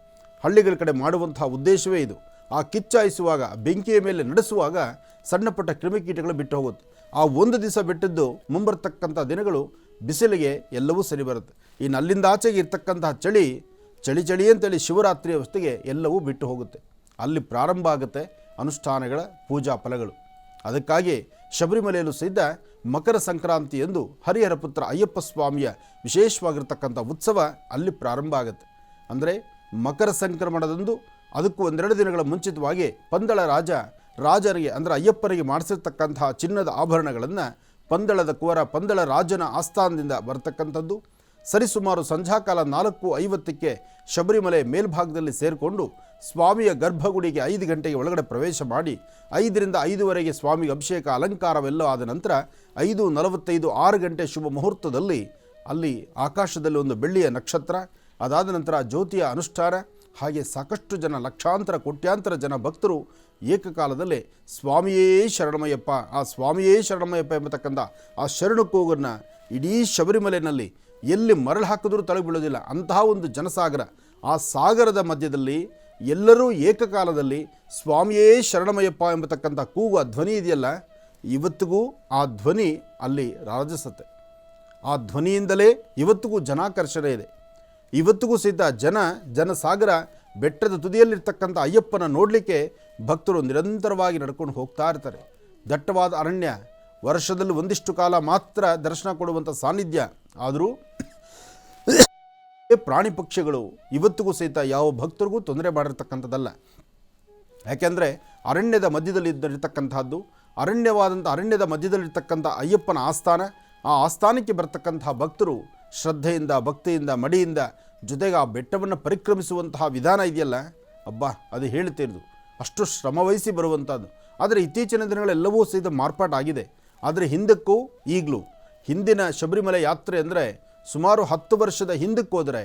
ಹಳ್ಳಿಗಳ ಕಡೆ ಮಾಡುವಂತಹ ಉದ್ದೇಶವೇ ಇದು. ಆ ಕಿಚ್ಚಾಯಿಸುವಾಗ, ಬೆಂಕಿಯ ಮೇಲೆ ನಡೆಸುವಾಗ ಸಣ್ಣ ಪುಟ್ಟ ಕ್ರಿಮಿಕೀಟಗಳು ಬಿಟ್ಟು ಹೋಗುತ್ತೆ. ಆ ಒಂದು ದಿವಸ ಬಿಟ್ಟಿದ್ದು ಮುಂಬರ್ತಕ್ಕಂಥ ದಿನಗಳು ಬಿಸಿಲಿಗೆ ಎಲ್ಲವೂ ಸರಿ ಬರುತ್ತೆ. ಇನ್ನು ಅಲ್ಲಿಂದ ಆಚೆಗೆ ಇರ್ತಕ್ಕಂತಹ ಚಳಿ ಅಂತೇಳಿ ಶಿವರಾತ್ರಿಯ ಹೊತ್ತಿಗೆ ಎಲ್ಲವೂ ಬಿಟ್ಟು ಹೋಗುತ್ತೆ. ಅಲ್ಲಿ ಪ್ರಾರಂಭ ಆಗುತ್ತೆ ಅನುಷ್ಠಾನಗಳ ಪೂಜಾ ಫಲಗಳು. ಅದಕ್ಕಾಗಿ ಶಬರಿಮಲೆಯಲ್ಲೂ ಸಹಿತ ಮಕರ ಸಂಕ್ರಾಂತಿ ಎಂದು ಹರಿಹರ ಪುತ್ರ ಅಯ್ಯಪ್ಪ ಸ್ವಾಮಿಯ ವಿಶೇಷವಾಗಿರ್ತಕ್ಕಂಥ ಉತ್ಸವ ಅಲ್ಲಿ ಪ್ರಾರಂಭ ಆಗುತ್ತೆ. ಅಂದರೆ ಮಕರ ಸಂಕ್ರಮಣದಂದು ಅದಕ್ಕೂ 1-2 ದಿನಗಳ ಮುಂಚಿತವಾಗಿ ಪಂದಳ ರಾಜನಿಗೆ ಅಂದರೆ ಅಯ್ಯಪ್ಪನಿಗೆ ಮಾಡಿಸಿರ್ತಕ್ಕಂತಹ ಚಿನ್ನದ ಆಭರಣಗಳನ್ನು ಪಂದಳದ ಕುವರ, ಪಂದಳ ರಾಜನ ಆಸ್ಥಾನದಿಂದ ಬರತಕ್ಕಂಥದ್ದು. ಸರಿಸುಮಾರು ಸಂಧ್ಯಾಕಾಲ 4:50ಕ್ಕೆ ಶಬರಿಮಲೆ ಮೇಲ್ಭಾಗದಲ್ಲಿ ಸೇರಿಕೊಂಡು ಸ್ವಾಮಿಯ ಗರ್ಭಗುಡಿಗೆ 5 ಗಂಟೆಗೆ ಒಳಗಡೆ ಪ್ರವೇಶ ಮಾಡಿ 5ರಿಂದ 5:15 ಸ್ವಾಮಿಗೆ ಅಭಿಷೇಕ ಅಲಂಕಾರವೆಲ್ಲ ಆದ ನಂತರ 5:45 6 ಗಂಟೆ ಶುಭ ಮುಹೂರ್ತದಲ್ಲಿ ಅಲ್ಲಿ ಆಕಾಶದಲ್ಲಿ ಒಂದು ಬೆಳ್ಳಿಯ ನಕ್ಷತ್ರ, ಅದಾದ ನಂತರ ಜ್ಯೋತಿಯ ಅನುಷ್ಠಾನ. ಹಾಗೆ ಸಾಕಷ್ಟು ಜನ, ಲಕ್ಷಾಂತರ ಕೋಟ್ಯಾಂತರ ಜನ ಭಕ್ತರು ಏಕಕಾಲದಲ್ಲಿ ಸ್ವಾಮಿಯೇ ಶರಣಮಯ್ಯಪ್ಪ, ಆ ಸ್ವಾಮಿಯೇ ಶರಣಮಯ್ಯಪ್ಪ ಎಂಬತಕ್ಕಂಥ ಆ ಶರಣ ಕೂಗನ್ನು ಇಡೀ ಶಬರಿಮಲೆಯಲ್ಲಿ ಎಲ್ಲಿ ಮರಳು ಹಾಕಿದ್ರೂ ತಳಗೆ ಬೀಳೋದಿಲ್ಲ ಅಂತಹ ಒಂದು ಜನಸಾಗರ. ಆ ಸಾಗರದ ಮಧ್ಯದಲ್ಲಿ ಎಲ್ಲರೂ ಏಕಕಾಲದಲ್ಲಿ ಸ್ವಾಮಿಯೇ ಶರಣಮಯ್ಯಪ್ಪ ಎಂಬತಕ್ಕಂಥ ಕೂಗು, ಆ ಧ್ವನಿ ಇದೆಯಲ್ಲ, ಇವತ್ತಿಗೂ ಆ ಧ್ವನಿ ಅಲ್ಲಿ ರಾಜಿಸುತ್ತೆ. ಆ ಧ್ವನಿಯಿಂದಲೇ ಇವತ್ತಿಗೂ ಜನಾಕರ್ಷಣೆ ಇದೆ. ಇವತ್ತಿಗೂ ಸಹಿತ ಜನಸಾಗರ ಬೆಟ್ಟದ ತುದಿಯಲ್ಲಿರ್ತಕ್ಕಂಥ ಅಯ್ಯಪ್ಪನ ನೋಡಲಿಕ್ಕೆ ಭಕ್ತರು ನಿರಂತರವಾಗಿ ನಡ್ಕೊಂಡು ಹೋಗ್ತಾ ಇರ್ತಾರೆ. ದಟ್ಟವಾದ ಅರಣ್ಯ, ವರ್ಷದಲ್ಲಿ ಒಂದಿಷ್ಟು ಕಾಲ ಮಾತ್ರ ದರ್ಶನ ಕೊಡುವಂಥ ಸಾನ್ನಿಧ್ಯ. ಆದರೂ ಪ್ರಾಣಿ ಪಕ್ಷಿಗಳು ಇವತ್ತಿಗೂ ಸಹಿತ ಯಾವ ಭಕ್ತರಿಗೂ ತೊಂದರೆ ಮಾಡಿರ್ತಕ್ಕಂಥದ್ದಲ್ಲ. ಯಾಕೆಂದರೆ ಅರಣ್ಯದ ಮಧ್ಯದಲ್ಲಿ ಇರತಕ್ಕಂಥದ್ದು, ಅರಣ್ಯದ ಮಧ್ಯದಲ್ಲಿರ್ತಕ್ಕಂಥ ಅಯ್ಯಪ್ಪನ ಆಸ್ಥಾನ. ಆ ಆಸ್ಥಾನಕ್ಕೆ ಬರ್ತಕ್ಕಂತಹ ಭಕ್ತರು ಶ್ರದ್ಧೆಯಿಂದ, ಭಕ್ತಿಯಿಂದ, ಮಡಿಯಿಂದ, ಜೊತೆಗೆ ಆ ಬೆಟ್ಟವನ್ನು ಪರಿಕ್ರಮಿಸುವಂತಹ ವಿಧಾನ ಇದೆಯಲ್ಲ, ಅಬ್ಬಾ ಅದು ಹೇಳ್ತಿರೋದು ಅಷ್ಟು ಶ್ರಮವಹಿಸಿ ಬರುವಂಥದ್ದು. ಆದರೆ ಇತ್ತೀಚಿನ ದಿನಗಳೆಲ್ಲವೂ ಸಹಿತ ಮಾರ್ಪಾಟಾಗಿದೆ. ಆದರೆ ಹಿಂದಕ್ಕೂ ಈಗಲೂ ಹಿಂದಿನ ಶಬರಿಮಲೆ ಯಾತ್ರೆ ಅಂದರೆ ಸುಮಾರು 10 ವರ್ಷದ ಹಿಂದಕ್ಕೆ ಹೋದರೆ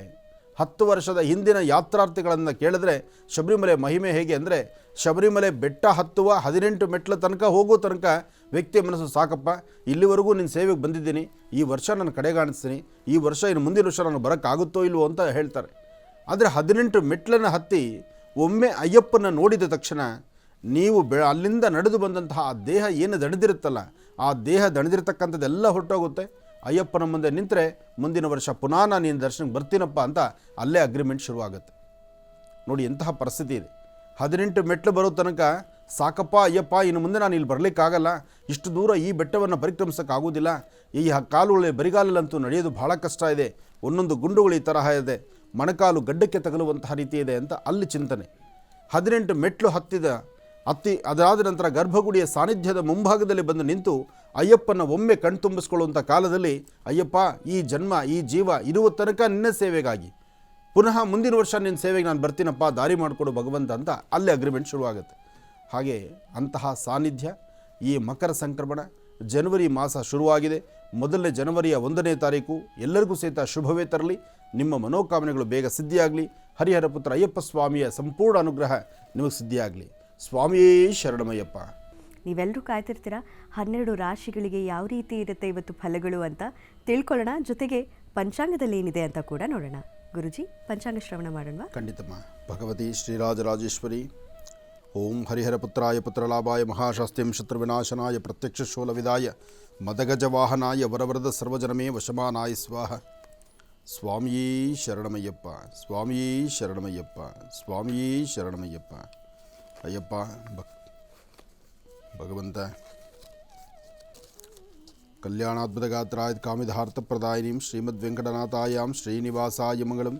10 ವರ್ಷದ ಹಿಂದಿನ ಯಾತ್ರಾರ್ಥಿಗಳನ್ನು ಕೇಳಿದ್ರೆ ಶಬರಿಮಲೆ ಮಹಿಮೆ ಹೇಗೆ ಅಂದರೆ, ಶಬರಿಮಲೆ ಬೆಟ್ಟ ಹತ್ತುವ 18 ಮೆಟ್ಲ ತನಕ ಹೋಗೋ ತನಕ ವ್ಯಕ್ತಿಯ ಮನಸ್ಸು ಸಾಕಪ್ಪ, ಇಲ್ಲಿವರೆಗೂ ನಿನ್ನ ಸೇವೆಗೆ ಬಂದಿದ್ದೀನಿ, ಈ ವರ್ಷ ನಾನು ಕಡೆಗಾಣಿಸ್ತೀನಿ, ಈ ವರ್ಷ ಇನ್ನು ಮುಂದಿನ ವರ್ಷ ನಾನು ಬರೋಕ್ಕಾಗುತ್ತೋ ಇಲ್ವೋ ಅಂತ ಹೇಳ್ತಾರೆ. ಆದರೆ 18 ಮೆಟ್ಲನ್ನು ಹತ್ತಿ ಒಮ್ಮೆ ಅಯ್ಯಪ್ಪನ ನೋಡಿದ ತಕ್ಷಣ ನೀವು ಅಲ್ಲಿಂದ ನಡೆದು ಬಂದಂತಹ ಆ ದೇಹ ಏನು ದಣಿದಿರುತ್ತಲ್ಲ, ಆ ದೇಹ ದಣಿದಿರ್ತಕ್ಕಂಥದ್ದೆಲ್ಲ ಹೊರಟೋಗುತ್ತೆ. ಅಯ್ಯಪ್ಪನ ಮುಂದೆ ನಿಂತರೆ ಮುಂದಿನ ವರ್ಷ ಪುನಃ ನಾನು ನಿನ್ನ ದರ್ಶನಕ್ಕೆ ಬರ್ತೀನಪ್ಪ ಅಂತ ಅಲ್ಲೇ ಅಗ್ರಿಮೆಂಟ್ ಶುರುವಾಗುತ್ತೆ. ನೋಡಿ ಎಂತಹ ಪರಿಸ್ಥಿತಿ ಇದೆ. 18 ಮೆಟ್ಲು ಬರೋ ತನಕ ಸಾಕಪ್ಪ ಅಯ್ಯಪ್ಪ, ಇನ್ನು ಮುಂದೆ ನಾನು ಇಲ್ಲಿ ಬರಲಿಕ್ಕಾಗಲ್ಲ, ಇಷ್ಟು ದೂರ ಈ ಬೆಟ್ಟವನ್ನು ಪರಿಕ್ರಮಿಸೋಕ್ಕಾಗೋದಿಲ್ಲ, ಈ ಕಾಲುಗಳಲ್ಲಿ ಬರಿಗಾಲಲ್ಲಂತೂ ನಡೆಯೋದು ಭಾಳ ಕಷ್ಟ ಇದೆ, ಒಂದೊಂದು ಗುಂಡುಗಳು ಈ ತರಹ ಇದೆ, ಮೊಣಕಾಲು ಗಡ್ಡಕ್ಕೆ ತಗಲುವಂತಹ ರೀತಿ ಇದೆ ಅಂತ ಅಲ್ಲಿ ಚಿಂತನೆ. 18 ಮೆಟ್ಲು ಹತ್ತಿ ಅದಾದ ನಂತರ ಗರ್ಭಗುಡಿಯ ಸಾನ್ನಿಧ್ಯದ ಮುಂಭಾಗದಲ್ಲಿ ಬಂದು ನಿಂತು ಅಯ್ಯಪ್ಪನ ಒಮ್ಮೆ ಕಣ್ತುಂಬಿಸ್ಕೊಳ್ಳುವಂಥ ಕಾಲದಲ್ಲಿ, ಅಯ್ಯಪ್ಪ ಈ ಜನ್ಮ ಈ ಜೀವ ಇರುವ ತನಕ ನಿನ್ನ ಸೇವೆಗಾಗಿ, ಪುನಃ ಮುಂದಿನ ವರ್ಷ ನಿನ್ನ ಸೇವೆಗೆ ನಾನು ಬರ್ತೀನಪ್ಪ, ದಾರಿ ಮಾಡಿಕೊಡು ಭಗವಂತ ಅಂತ ಅಲ್ಲಿ ಅಗ್ರಿಮೆಂಟ್ ಶುರುವಾಗುತ್ತೆ. ಹಾಗೆ ಅಂತಹ ಸಾನ್ನಿಧ್ಯ ಈ ಮಕರ ಸಂಕ್ರಮಣ ಜನವರಿ ಮಾಸ ಶುರುವಾಗಿದೆ. ಮೊದಲನೇ ಜನವರಿಯ 1ನೇ ತಾರೀಕು ಎಲ್ಲರಿಗೂ ಸಹಿತ ಶುಭವೇ ತರಲಿ, ನಿಮ್ಮ ಮನೋಕಾಮನೆಗಳು ಬೇಗ ಸಿದ್ಧಿಯಾಗಲಿ. ಹರಿಹರ ಪುತ್ರ ಅಯ್ಯಪ್ಪ ಸ್ವಾಮಿಯ ಸಂಪೂರ್ಣ ಅನುಗ್ರಹ ನಿಮಗೆ ಸಿದ್ಧಿಯಾಗಲಿ. ಸ್ವಾಮಿಯೇ ಶರಣಮಯ್ಯಪ್ಪ. ನೀವೆಲ್ಲರೂ ಕಾಯ್ತಿರ್ತೀರಾ 12 ರಾಶಿಗಳಿಗೆ ಯಾವ ರೀತಿ ಇರುತ್ತೆ ಇವತ್ತು ಫಲಗಳು ಅಂತ ತಿಳ್ಕೊಳ್ಳೋಣ. ಜೊತೆಗೆ ಪಂಚಾಂಗದಲ್ಲಿ ಏನಿದೆ ಅಂತ ಕೂಡ ನೋಡೋಣ. ಗುರುಜಿ, ಪಂಚಾಂಗ ಶ್ರವಣ ಮಾಡೋಣ. ಖಂಡಿತಮ್ಮ. ಭಗವತಿ ಶ್ರೀರಾಜರಾಜೇಶ್ವರಿ. ಓಂ ಹರಿಹರ ಪುತ್ರಾಯ ಪುತ್ರಲಾಭಾಯ ಮಹಾಶಾಸ್ತ್ಯಂ ಶತ್ರುವಿನಾಶನಾಯ ಪ್ರತ್ಯಕ್ಷ ಶೂಲವಿದಾಯ ಮದಗಜವಾಹನಾಯ ವರವರದ ಸರ್ವಜನಮೇ ವಶಮಾನಾಯ ಸ್ವಾಹ. ಸ್ವಾಮಿಯೇ ಶರಣಮಯ್ಯಪ್ಪ, ಸ್ವಾಮಿಯೇ ಶರಣಮಯ್ಯಪ್ಪ, ಸ್ವಾಮಿಯೇ ಶರಣಮಯ್ಯಪ್ಪ. ಅಯ್ಯಪ್ಪ ಭಗವಂತ ಕಲ್ಯಾಣಾದ್ಭುತಗಾತ್ರಾಯ ಕಾಮಿಧಾರ್ಥಪ್ರದಾಯಿನೀಂ ಶ್ರೀಮದ್ ವೆಂಕಟನಾಥಾಯಾಂ ಶ್ರೀನಿವಾಸಾಯ ಮಂಗಳಂ.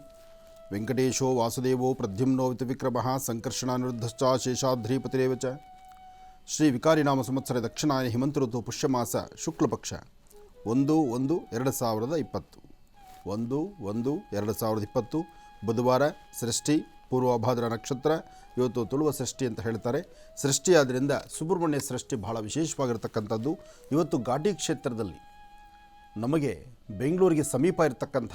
ವೆಂಕಟೇಶೋ ವಾಸುದೇವೋ ಪ್ರದ್ಯುಮ್ನೋ ವಿತವಿಕ್ರಮಃ ಸಂಕರ್ಷಣಾನಿರುದ್ಧಶ್ಚ ಶೇಷಾದ್ರಿಪತಿರೇವ ಚ. ಶ್ರೀ ವಿಕಾರಿನಾಮ ಸಂವತ್ಸರ ದಕ್ಷಿಣಾಯನ ಹಿಮಂತ ಋತು ಪುಷ್ಯಮಾಸ ಶುಕ್ಲಪಕ್ಷ 1/1/2020 1/1/2020 ಬುಧವಾರ. ಸೃಷ್ಟಿ ಪೂರ್ವಭಾದ್ರ ನಕ್ಷತ್ರ. ಇವತ್ತು ತುಳುವ ಸೃಷ್ಟಿ ಅಂತ ಹೇಳ್ತಾರೆ. ಸೃಷ್ಟಿ ಆದ್ದರಿಂದ ಸುಬ್ರಹ್ಮಣ್ಯ ಸೃಷ್ಟಿ ಬಹಳ ವಿಶೇಷವಾಗಿರ್ತಕ್ಕಂಥದ್ದು. ಇವತ್ತು ಘಾಟಿ ಕ್ಷೇತ್ರದಲ್ಲಿ ನಮಗೆ ಬೆಂಗಳೂರಿಗೆ ಸಮೀಪ ಇರತಕ್ಕಂಥ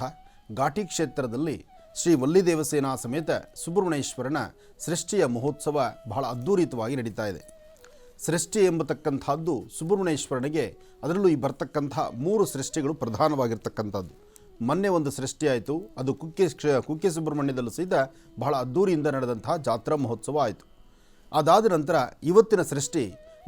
ಘಾಟಿ ಕ್ಷೇತ್ರದಲ್ಲಿ ಶ್ರೀ ವಲ್ಲಿ ದೇವಸೇನಾ ಸಮೇತ ಸುಬ್ರಹ್ಮಣ್ಯೇಶ್ವರನ ಸೃಷ್ಟಿಯ ಮಹೋತ್ಸವ ಬಹಳ ಅದ್ಧೂರಿತವಾಗಿ ನಡೀತಾ ಇದೆ. ಸೃಷ್ಟಿ ಎಂಬತಕ್ಕಂಥದ್ದು ಸುಬ್ರಹ್ಮಣ್ಯೇಶ್ವರನಿಗೆ, ಅದರಲ್ಲೂ ಈ ಬರ್ತಕ್ಕಂಥ 3 ಸೃಷ್ಟಿಗಳು ಪ್ರಧಾನವಾಗಿರ್ತಕ್ಕಂಥದ್ದು. ಮೊನ್ನೆ ಒಂದು ಸೃಷ್ಟಿ ಆಯಿತು, ಅದು ಕುಕ್ಕೆ ಸುಬ್ರಹ್ಮಣ್ಯದಲ್ಲೂ ಸಹಿತ ಬಹಳ ಅದ್ಧೂರಿಯಿಂದ ನಡೆದಂತಹ ಜಾತ್ರಾ ಮಹೋತ್ಸವ ಆಯಿತು. ಅದಾದ ನಂತರ ಇವತ್ತಿನ ಸೃಷ್ಟಿ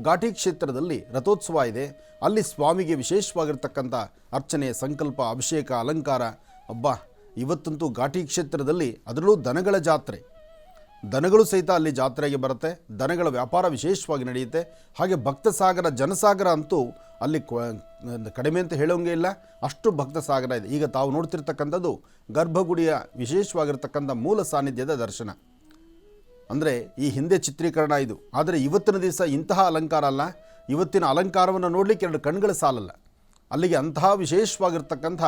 ಘಾಟಿ ಕ್ಷೇತ್ರದಲ್ಲಿ ರಥೋತ್ಸವ ಇದೆ. ಅಲ್ಲಿ ಸ್ವಾಮಿಗೆ ವಿಶೇಷವಾಗಿರ್ತಕ್ಕಂಥ ಅರ್ಚನೆ, ಸಂಕಲ್ಪ, ಅಭಿಷೇಕ, ಅಲಂಕಾರ. ಅಬ್ಬಾ, ಇವತ್ತಂತೂ ಘಾಟಿ ಕ್ಷೇತ್ರದಲ್ಲಿ ಅದರಲ್ಲೂ ದನಗಳ ಜಾತ್ರೆ, ದನಗಳು ಸಹಿತ ಅಲ್ಲಿ ಜಾತ್ರೆಗೆ ಬರುತ್ತೆ. ದನಗಳ ವ್ಯಾಪಾರ ವಿಶೇಷವಾಗಿ ನಡೆಯುತ್ತೆ. ಹಾಗೆ ಭಕ್ತಸಾಗರ, ಜನಸಾಗರ ಅಂತೂ ಅಲ್ಲಿ ಕಡಿಮೆ ಅಂತ ಹೇಳೋಂಗೆ ಇಲ್ಲ, ಅಷ್ಟು ಭಕ್ತಸಾಗರ ಇದೆ. ಈಗ ತಾವು ನೋಡ್ತಿರ್ತಕ್ಕಂಥದ್ದು ಗರ್ಭಗುಡಿಯ ವಿಶೇಷವಾಗಿರ್ತಕ್ಕಂಥ ಮೂಲ ಸಾನ್ನಿಧ್ಯದ ದರ್ಶನ. ಅಂದರೆ ಈ ಹಿಂದೆ ಚಿತ್ರೀಕರಣ ಇದು. ಆದರೆ ಇವತ್ತಿನ ದಿವಸ ಇಂತಹ ಅಲಂಕಾರ ಅಲ್ಲ. ಇವತ್ತಿನ ಅಲಂಕಾರವನ್ನು ನೋಡಲಿಕ್ಕೆ 2 ಕಣ್ಗಳ ಸಾಲಲ್ಲ. ಅಲ್ಲಿಗೆ ಅಂತಹ ವಿಶೇಷವಾಗಿರ್ತಕ್ಕಂಥ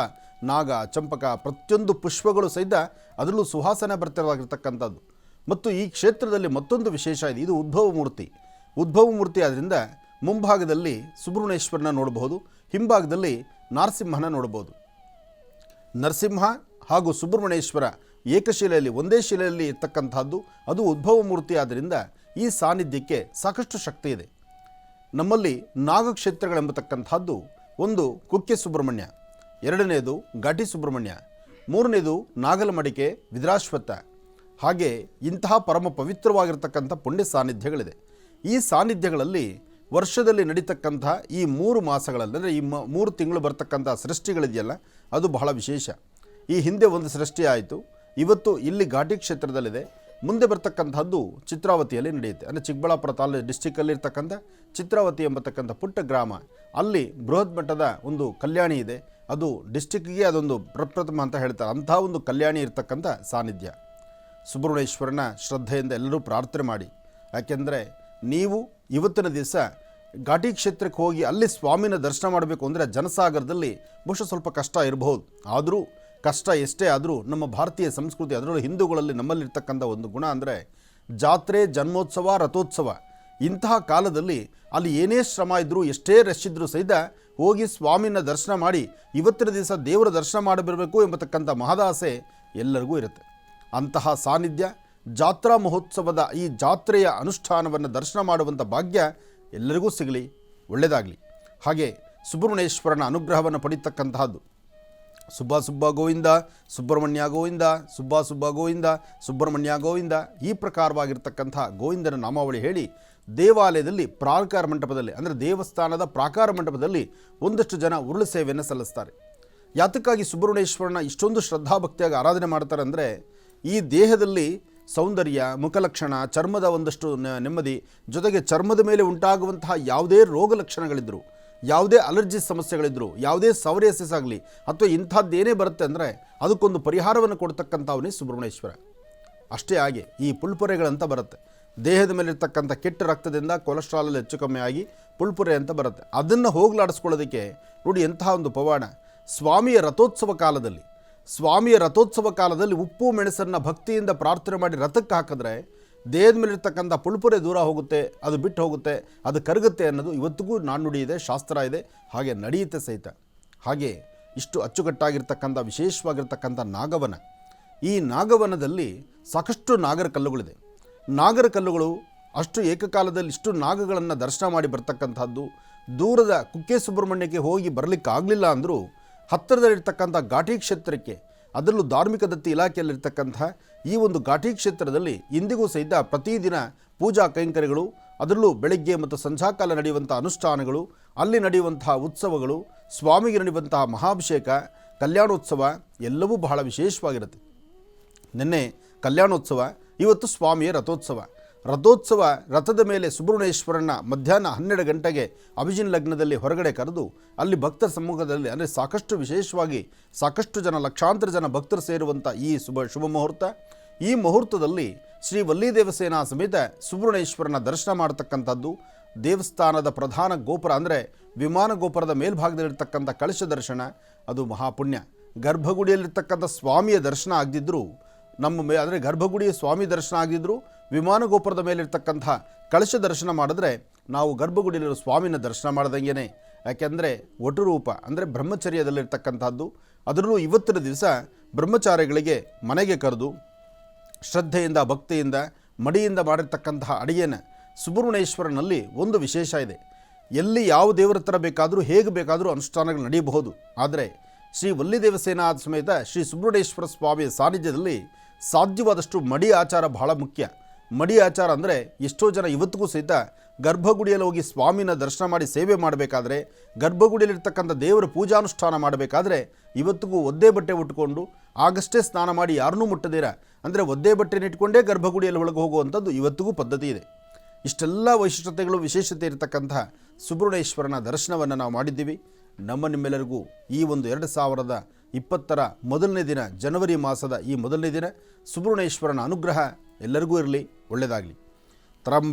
ನಾಗ, ಚಂಪಕ, ಪ್ರತಿಯೊಂದು ಪುಷ್ಪಗಳು ಸಹಿತ ಅದರಲ್ಲೂ ಸುವಾಸನೆ ಭರಿತವಾಗಿರ್ತಕ್ಕಂಥದ್ದು. ಮತ್ತು ಈ ಕ್ಷೇತ್ರದಲ್ಲಿ ಮತ್ತೊಂದು ವಿಶೇಷ ಇದೆ. ಇದು ಉದ್ಭವ ಮೂರ್ತಿ ಆದ್ದರಿಂದ ಮುಂಭಾಗದಲ್ಲಿ ಸುಬ್ರಹ್ಮಣ್ಯೇಶ್ವರನ ನೋಡಬಹುದು, ಹಿಂಭಾಗದಲ್ಲಿ ನರಸಿಂಹನ ನೋಡಬಹುದು. ನರಸಿಂಹ ಹಾಗೂ ಸುಬ್ರಹ್ಮಣ್ಯೇಶ್ವರ ಏಕಶಿಲೆಯಲ್ಲಿ, ಒಂದೇ ಶಿಲೆಯಲ್ಲಿ ಇರ್ತಕ್ಕಂಥದ್ದು. ಅದು ಉದ್ಭವ ಮೂರ್ತಿ ಆದ್ದರಿಂದ ಈ ಸಾನ್ನಿಧ್ಯಕ್ಕೆ ಸಾಕಷ್ಟು ಶಕ್ತಿ ಇದೆ. ನಮ್ಮಲ್ಲಿ ನಾಗಕ್ಷೇತ್ರಗಳೆಂಬತಕ್ಕಂಥದ್ದು ಒಂದು ಕುಕ್ಕೆ ಸುಬ್ರಹ್ಮಣ್ಯ, 2ನೇದು ಘಾಟಿ ಸುಬ್ರಹ್ಮಣ್ಯ, 3ನೇದು ನಾಗಲಮಡಿಕೆ, ವಿದ್ರಾಶ್ವತ್ಥ. ಹಾಗೆ ಇಂತಹ ಪರಮ ಪವಿತ್ರವಾಗಿರ್ತಕ್ಕಂಥ ಪುಣ್ಯ ಸಾನ್ನಿಧ್ಯಗಳಿದೆ. ಈ ಸಾನ್ನಿಧ್ಯಗಳಲ್ಲಿ ವರ್ಷದಲ್ಲಿ ನಡೀತಕ್ಕಂಥ ಈ 3 ಮಾಸಗಳಲ್ಲಿ, ಅಂದರೆ ಈ 3 ತಿಂಗಳು ಬರ್ತಕ್ಕಂಥ ಸೃಷ್ಟಿಗಳಿದೆಯಲ್ಲ, ಅದು ಬಹಳ ವಿಶೇಷ. ಈ ಹಿಂದೆ ಒಂದು ಸೃಷ್ಟಿ ಆಯಿತು, ಇವತ್ತು ಇಲ್ಲಿ ಘಾಟಿ ಕ್ಷೇತ್ರದಲ್ಲಿದೆ. ಮುಂದೆ ಬರ್ತಕ್ಕಂಥದ್ದು ಚಿತ್ರಾವತಿಯಲ್ಲಿ ನಡೆಯುತ್ತೆ. ಅಂದರೆ ಚಿಕ್ಕಬಳ್ಳಾಪುರ ಡಿಸ್ಟಿಕ್ಕಲ್ಲಿರ್ತಕ್ಕಂಥ ಚಿತ್ರಾವತಿ ಎಂಬತಕ್ಕಂಥ ಪುಟ್ಟ ಗ್ರಾಮ, ಅಲ್ಲಿ ಬೃಹತ್ ಮಟ್ಟದ ಒಂದು ಕಲ್ಯಾಣಿ ಇದೆ. ಅದು ಡಿಸ್ಟಿಕ್ಗೆ ಅದೊಂದು ಪ್ರಪ್ರಥಮ ಅಂತ ಹೇಳ್ತಾರೆ. ಅಂಥ ಒಂದು ಕಲ್ಯಾಣಿ ಇರ್ತಕ್ಕಂಥ ಸಾನ್ನಿಧ್ಯ. ಸುಬ್ರಹ್ಮಣ್ಯೇಶ್ವರನ ಶ್ರದ್ಧೆಯಿಂದ ಎಲ್ಲರೂ ಪ್ರಾರ್ಥನೆ ಮಾಡಿ. ಯಾಕೆಂದರೆ ನೀವು ಇವತ್ತಿನ ದಿವಸ ಘಾಟಿ ಕ್ಷೇತ್ರಕ್ಕೆ ಹೋಗಿ ಅಲ್ಲಿ ಸ್ವಾಮಿನ ದರ್ಶನ ಮಾಡಬೇಕು ಅಂದರೆ ಜನಸಾಗರದಲ್ಲಿ ಬಹುಶಃ ಸ್ವಲ್ಪ ಕಷ್ಟ ಇರಬಹುದು. ಆದರೂ ಕಷ್ಟ ಎಷ್ಟೇ ಆದರೂ ನಮ್ಮ ಭಾರತೀಯ ಸಂಸ್ಕೃತಿ, ಅದರಲ್ಲೂ ಹಿಂದೂಗಳಲ್ಲಿ ನಮ್ಮಲ್ಲಿರ್ತಕ್ಕಂಥ ಒಂದು ಗುಣ ಅಂದರೆ ಜಾತ್ರೆ, ಜನ್ಮೋತ್ಸವ, ರಥೋತ್ಸವ ಇಂತಹ ಕಾಲದಲ್ಲಿ ಅಲ್ಲಿ ಏನೇ ಶ್ರಮ ಇದ್ದರೂ, ಎಷ್ಟೇ ರಶ್ ಇದ್ದರೂ ಸಹಿತ ಹೋಗಿ ಸ್ವಾಮಿನ ದರ್ಶನ ಮಾಡಿ ಇವತ್ತಿನ ದಿವಸ ದೇವರ ದರ್ಶನ ಮಾಡಬರಬೇಕು ಎಂಬತಕ್ಕಂಥ ಮಹದಾಸೆ ಎಲ್ಲರಿಗೂ ಇರುತ್ತೆ. ಅಂತಹ ಸಾನ್ನಿಧ್ಯ, ಜಾತ್ರಾ ಮಹೋತ್ಸವದ ಈ ಜಾತ್ರೆಯ ಅನುಷ್ಠಾನವನ್ನು ದರ್ಶನ ಮಾಡುವಂಥ ಭಾಗ್ಯ ಎಲ್ಲರಿಗೂ ಸಿಗಲಿ, ಒಳ್ಳೆಯದಾಗಲಿ. ಹಾಗೆ ಸುಬ್ರಹ್ಮಣ್ಯೇಶ್ವರನ ಅನುಗ್ರಹವನ್ನು ಪಡೀತಕ್ಕಂತಹದ್ದು. ಸುಬ್ಬ ಸುಬ್ಬ ಗೋವಿಂದ, ಸುಬ್ರಹ್ಮಣ್ಯ ಗೋವಿಂದ, ಸುಬ್ಬ ಸುಬ್ಬ ಗೋವಿಂದ, ಸುಬ್ರಹ್ಮಣ್ಯ ಗೋವಿಂದ, ಈ ಪ್ರಕಾರವಾಗಿರ್ತಕ್ಕಂಥ ಗೋವಿಂದನ ನಾಮಾವಳಿ ಹೇಳಿ ದೇವಾಲಯದಲ್ಲಿ ಪ್ರಾಕಾರ ಮಂಟಪದಲ್ಲಿ, ಅಂದರೆ ದೇವಸ್ಥಾನದ ಪ್ರಾಕಾರ ಮಂಟಪದಲ್ಲಿ ಒಂದಷ್ಟು ಜನ ಉರುಳು ಸೇವೆಯನ್ನು ಸಲ್ಲಿಸ್ತಾರೆ. ಯಾತಕ್ಕಾಗಿ ಸುಬ್ರಹ್ಮಣ್ಯೇಶ್ವರನ ಇಷ್ಟೊಂದು ಶ್ರದ್ಧಾಭಕ್ತಿಯಾಗಿ ಆರಾಧನೆ ಮಾಡ್ತಾರೆ ಅಂದರೆ, ಈ ದೇಹದಲ್ಲಿ ಸೌಂದರ್ಯ, ಮುಖಲಕ್ಷಣ, ಚರ್ಮದ ಒಂದಷ್ಟು ನೆಮ್ಮದಿ, ಜೊತೆಗೆ ಚರ್ಮದ ಮೇಲೆ ಉಂಟಾಗುವಂತಹ ಯಾವುದೇ ರೋಗ ಲಕ್ಷಣಗಳಿದ್ದರು, ಯಾವುದೇ ಅಲರ್ಜಿ ಸಮಸ್ಯೆಗಳಿದ್ದರು, ಯಾವುದೇ ಸೌರಿಯಸಿಸ್ ಆಗಲಿ ಅಥವಾ ಇಂಥದ್ದೇನೇ ಬರುತ್ತೆ ಅಂದರೆ ಅದಕ್ಕೊಂದು ಪರಿಹಾರವನ್ನು ಕೊಡ್ತಕ್ಕಂಥವನೇ ಸುಬ್ರಹ್ಮಣ್ಯೇಶ್ವರ. ಅಷ್ಟೇ ಹಾಗೆ ಈ ಪುಲ್ಪೊರೆಗಳಂತ ಬರುತ್ತೆ, ದೇಹದ ಮೇಲಿರ್ತಕ್ಕಂಥ ಕೆಟ್ಟ ರಕ್ತದಿಂದ ಕೊಲೆಸ್ಟ್ರಾಲಲ್ಲಿ ಹೆಚ್ಚು ಕಮ್ಮಿ ಆಗಿ ಪುಲ್ಪೊರೆ ಅಂತ ಬರುತ್ತೆ. ಅದನ್ನು ಹೋಗಲಾಡಿಸ್ಕೊಳ್ಳೋದಕ್ಕೆ ನೋಡಿ ಎಂತಹ ಒಂದು ಪವಾಡ. ಸ್ವಾಮಿಯ ರಥೋತ್ಸವ ಕಾಲದಲ್ಲಿ ಉಪ್ಪು ಮೆಣಸನ್ನು ಭಕ್ತಿಯಿಂದ ಪ್ರಾರ್ಥನೆ ಮಾಡಿ ರಥಕ್ಕೆ ಹಾಕಿದ್ರೆ ದೇಹದ ಮೇಲಿರ್ತಕ್ಕಂಥ ಪುಲ್ಪುರೆ ದೂರ ಹೋಗುತ್ತೆ, ಅದು ಬಿಟ್ಟು ಹೋಗುತ್ತೆ, ಅದು ಕರಗುತ್ತೆ ಅನ್ನೋದು ಇವತ್ತಿಗೂ ನಾಣ್ಣುಡಿ ಇದೆ, ಶಾಸ್ತ್ರ ಇದೆ, ಹಾಗೆ ನಡೆಯುತ್ತೆ ಸಹಿತ. ಹಾಗೆ ಇಷ್ಟು ಅಚ್ಚುಕಟ್ಟಾಗಿರ್ತಕ್ಕಂಥ ವಿಶೇಷವಾಗಿರ್ತಕ್ಕಂಥ ನಾಗವನ, ಈ ನಾಗವನದಲ್ಲಿ ಸಾಕಷ್ಟು ನಾಗರ ಕಲ್ಲುಗಳಿದೆ. ನಾಗರ ಕಲ್ಲುಗಳು ಅಷ್ಟು ಏಕಕಾಲದಲ್ಲಿ ಇಷ್ಟು ನಾಗಗಳನ್ನು ದರ್ಶನ ಮಾಡಿ ಬರ್ತಕ್ಕಂಥದ್ದು. ದೂರದ ಕುಕ್ಕೆ ಸುಬ್ರಹ್ಮಣ್ಯಕ್ಕೆ ಹೋಗಿ ಬರಲಿಕ್ಕಾಗಲಿಲ್ಲ ಅಂದರೂ ಹತ್ತಿರದಲ್ಲಿರ್ತಕ್ಕಂಥ ಘಾಟಿ ಕ್ಷೇತ್ರಕ್ಕೆ, ಅದರಲ್ಲೂ ಧಾರ್ಮಿಕ ದತ್ತಿ ಇಲಾಖೆಯಲ್ಲಿರ್ತಕ್ಕಂಥ ಈ ಒಂದು ಘಾಟಿ ಕ್ಷೇತ್ರದಲ್ಲಿ ಇಂದಿಗೂ ಸಹಿತ ಪ್ರತಿದಿನ ಪೂಜಾ ಕೈಂಕರ್ಯಗಳು, ಅದರಲ್ಲೂ ಬೆಳಗ್ಗೆ ಮತ್ತು ಸಂಧ್ಯಾಕಾಲ ನಡೆಯುವಂಥ ಅನುಷ್ಠಾನಗಳು, ಅಲ್ಲಿ ನಡೆಯುವಂತಹ ಉತ್ಸವಗಳು, ಸ್ವಾಮಿಗೆ ನಡೆಯುವಂತಹ ಮಹಾಭಿಷೇಕ, ಕಲ್ಯಾಣೋತ್ಸವ ಎಲ್ಲವೂ ಬಹಳ ವಿಶೇಷವಾಗಿರುತ್ತೆ. ನಿನ್ನೆ ಕಲ್ಯಾಣೋತ್ಸವ, ಇವತ್ತು ಸ್ವಾಮಿಯ ರಥೋತ್ಸವ. ರಥದ ಮೇಲೆ ಸುಬ್ರಹ್ಮಣ್ಯೇಶ್ವರನ ಮಧ್ಯಾಹ್ನ 12 ಗಂಟೆಗೆ ಅಭಿಜಿನ್ ಲಗ್ನದಲ್ಲಿ ಹೊರಗಡೆ ಕರೆದು ಅಲ್ಲಿ ಭಕ್ತರ ಸಮ್ಮುಖದಲ್ಲಿ, ಅಂದರೆ ಸಾಕಷ್ಟು ವಿಶೇಷವಾಗಿ ಸಾಕಷ್ಟು ಜನ, ಲಕ್ಷಾಂತರ ಜನ ಭಕ್ತರು ಸೇರುವಂಥ ಈ ಶುಭ ಮುಹೂರ್ತ. ಈ ಮುಹೂರ್ತದಲ್ಲಿ ಶ್ರೀ ವಲ್ಲಿ ದೇವಸೇನಾ ಸಮೇತ ಸುಬ್ರಹ್ಮಣ್ಯೇಶ್ವರನ ದರ್ಶನ ಮಾಡತಕ್ಕಂಥದ್ದು. ದೇವಸ್ಥಾನದ ಪ್ರಧಾನ ಗೋಪುರ, ಅಂದರೆ ವಿಮಾನ ಗೋಪುರದ ಮೇಲ್ಭಾಗದಲ್ಲಿರ್ತಕ್ಕಂಥ ಕಳಶ ದರ್ಶನ, ಅದು ಮಹಾಪುಣ್ಯ. ಗರ್ಭಗುಡಿಯಲ್ಲಿರ್ತಕ್ಕಂಥ ಸ್ವಾಮಿಯ ದರ್ಶನ ಆಗದಿದ್ದರೂ ಅಂದರೆ ಗರ್ಭಗುಡಿಯ ಸ್ವಾಮಿ ದರ್ಶನ ಆಗದಿದ್ದರೂ ವಿಮಾನ ಗೋಪುರದ ಮೇಲಿರ್ತಕ್ಕಂಥ ಕಳಶ ದರ್ಶನ ಮಾಡಿದ್ರೆ ನಾವು ಗರ್ಭಗುಡಿಯಲ್ಲಿರೋ ಸ್ವಾಮಿನ ದರ್ಶನ ಮಾಡ್ದಂಗೆ. ಯಾಕೆಂದರೆ ವಟುರೂಪ, ಅಂದರೆ ಬ್ರಹ್ಮಚರ್ಯದಲ್ಲಿರ್ತಕ್ಕಂಥದ್ದು. ಅದರಲ್ಲೂ ಇವತ್ತಿನ ದಿವಸ ಬ್ರಹ್ಮಚಾರಿಗಳಿಗೆ ಮನೆಗೆ ಕರೆದು ಶ್ರದ್ಧೆಯಿಂದ, ಭಕ್ತಿಯಿಂದ, ಮಡಿಯಿಂದ ಮಾಡಿರ್ತಕ್ಕಂತಹ ಅಡಿಗೆನ ಸುಬ್ರಹ್ಮಣ್ಯೇಶ್ವರನಲ್ಲಿ ಒಂದು ವಿಶೇಷ ಇದೆ. ಎಲ್ಲಿ ಯಾವ ದೇವರ ಹತ್ರ ಬೇಕಾದರೂ ಹೇಗೆ ಬೇಕಾದರೂ ಅನುಷ್ಠಾನಗಳು ನಡೆಯಬಹುದು. ಆದರೆ ಶ್ರೀ ವಲ್ಲಿ ದೇವಸೇನಾ ಸಮೇತ ಶ್ರೀ ಸುಬ್ರಹ್ಮಣ್ಯೇಶ್ವರ ಸ್ವಾಮಿಯ ಸಾನ್ನಿಧ್ಯದಲ್ಲಿ ಸಾಧ್ಯವಾದಷ್ಟು ಮಡಿ ಆಚಾರ ಬಹಳ ಮುಖ್ಯ. ಮಡಿ ಆಚಾರ ಅಂದರೆ ಎಷ್ಟೋ ಜನ ಇವತ್ತಿಗೂ ಸಹಿತ ಗರ್ಭಗುಡಿಯಲ್ಲಿ ಹೋಗಿ ಸ್ವಾಮಿನ ದರ್ಶನ ಮಾಡಿ ಸೇವೆ ಮಾಡಬೇಕಾದ್ರೆ, ಗರ್ಭಗುಡಿಯಲ್ಲಿರ್ತಕ್ಕಂಥ ದೇವರ ಪೂಜಾನುಷ್ಠಾನ ಮಾಡಬೇಕಾದ್ರೆ ಇವತ್ತಿಗೂ ಒದ್ದೆ ಬಟ್ಟೆ ಉಟ್ಕೊಂಡು ಆಗಷ್ಟೇ ಸ್ನಾನ ಮಾಡಿ ಯಾರನ್ನೂ ಮುಟ್ಟದಿರ, ಅಂದರೆ ಒದ್ದೆ ಬಟ್ಟೆನ ಇಟ್ಕೊಂಡೇ ಗರ್ಭಗುಡಿಯಲ್ಲಿ ಒಳಗೆ ಹೋಗುವಂಥದ್ದು ಇವತ್ತಿಗೂ ಪದ್ಧತಿ ಇದೆ. ಇಷ್ಟೆಲ್ಲ ವೈಶಿಷ್ಟ್ಯತೆಗಳು, ವಿಶೇಷತೆ ಇರತಕ್ಕಂತಹ ಸುಬ್ರಹ್ಮಣ್ಯೇಶ್ವರನ ದರ್ಶನವನ್ನು ನಾವು ಮಾಡಿದ್ದೀವಿ. ನಿಮ್ಮೆಲ್ಲರಿಗೂ ಈ ಒಂದು 2020 ಮೊದಲನೇ ದಿನ, ಜನವರಿ ಮಾಸದ ಈ ಮೊದಲನೇ ದಿನ ಸುಬ್ರಹ್ಮಣ್ಯೇಶ್ವರನ ಅನುಗ್ರಹ ಎಲ್ಲರಿಗೂ ಇರಲಿ, ಒಳ್ಳೆಯದಾಗಲಿ.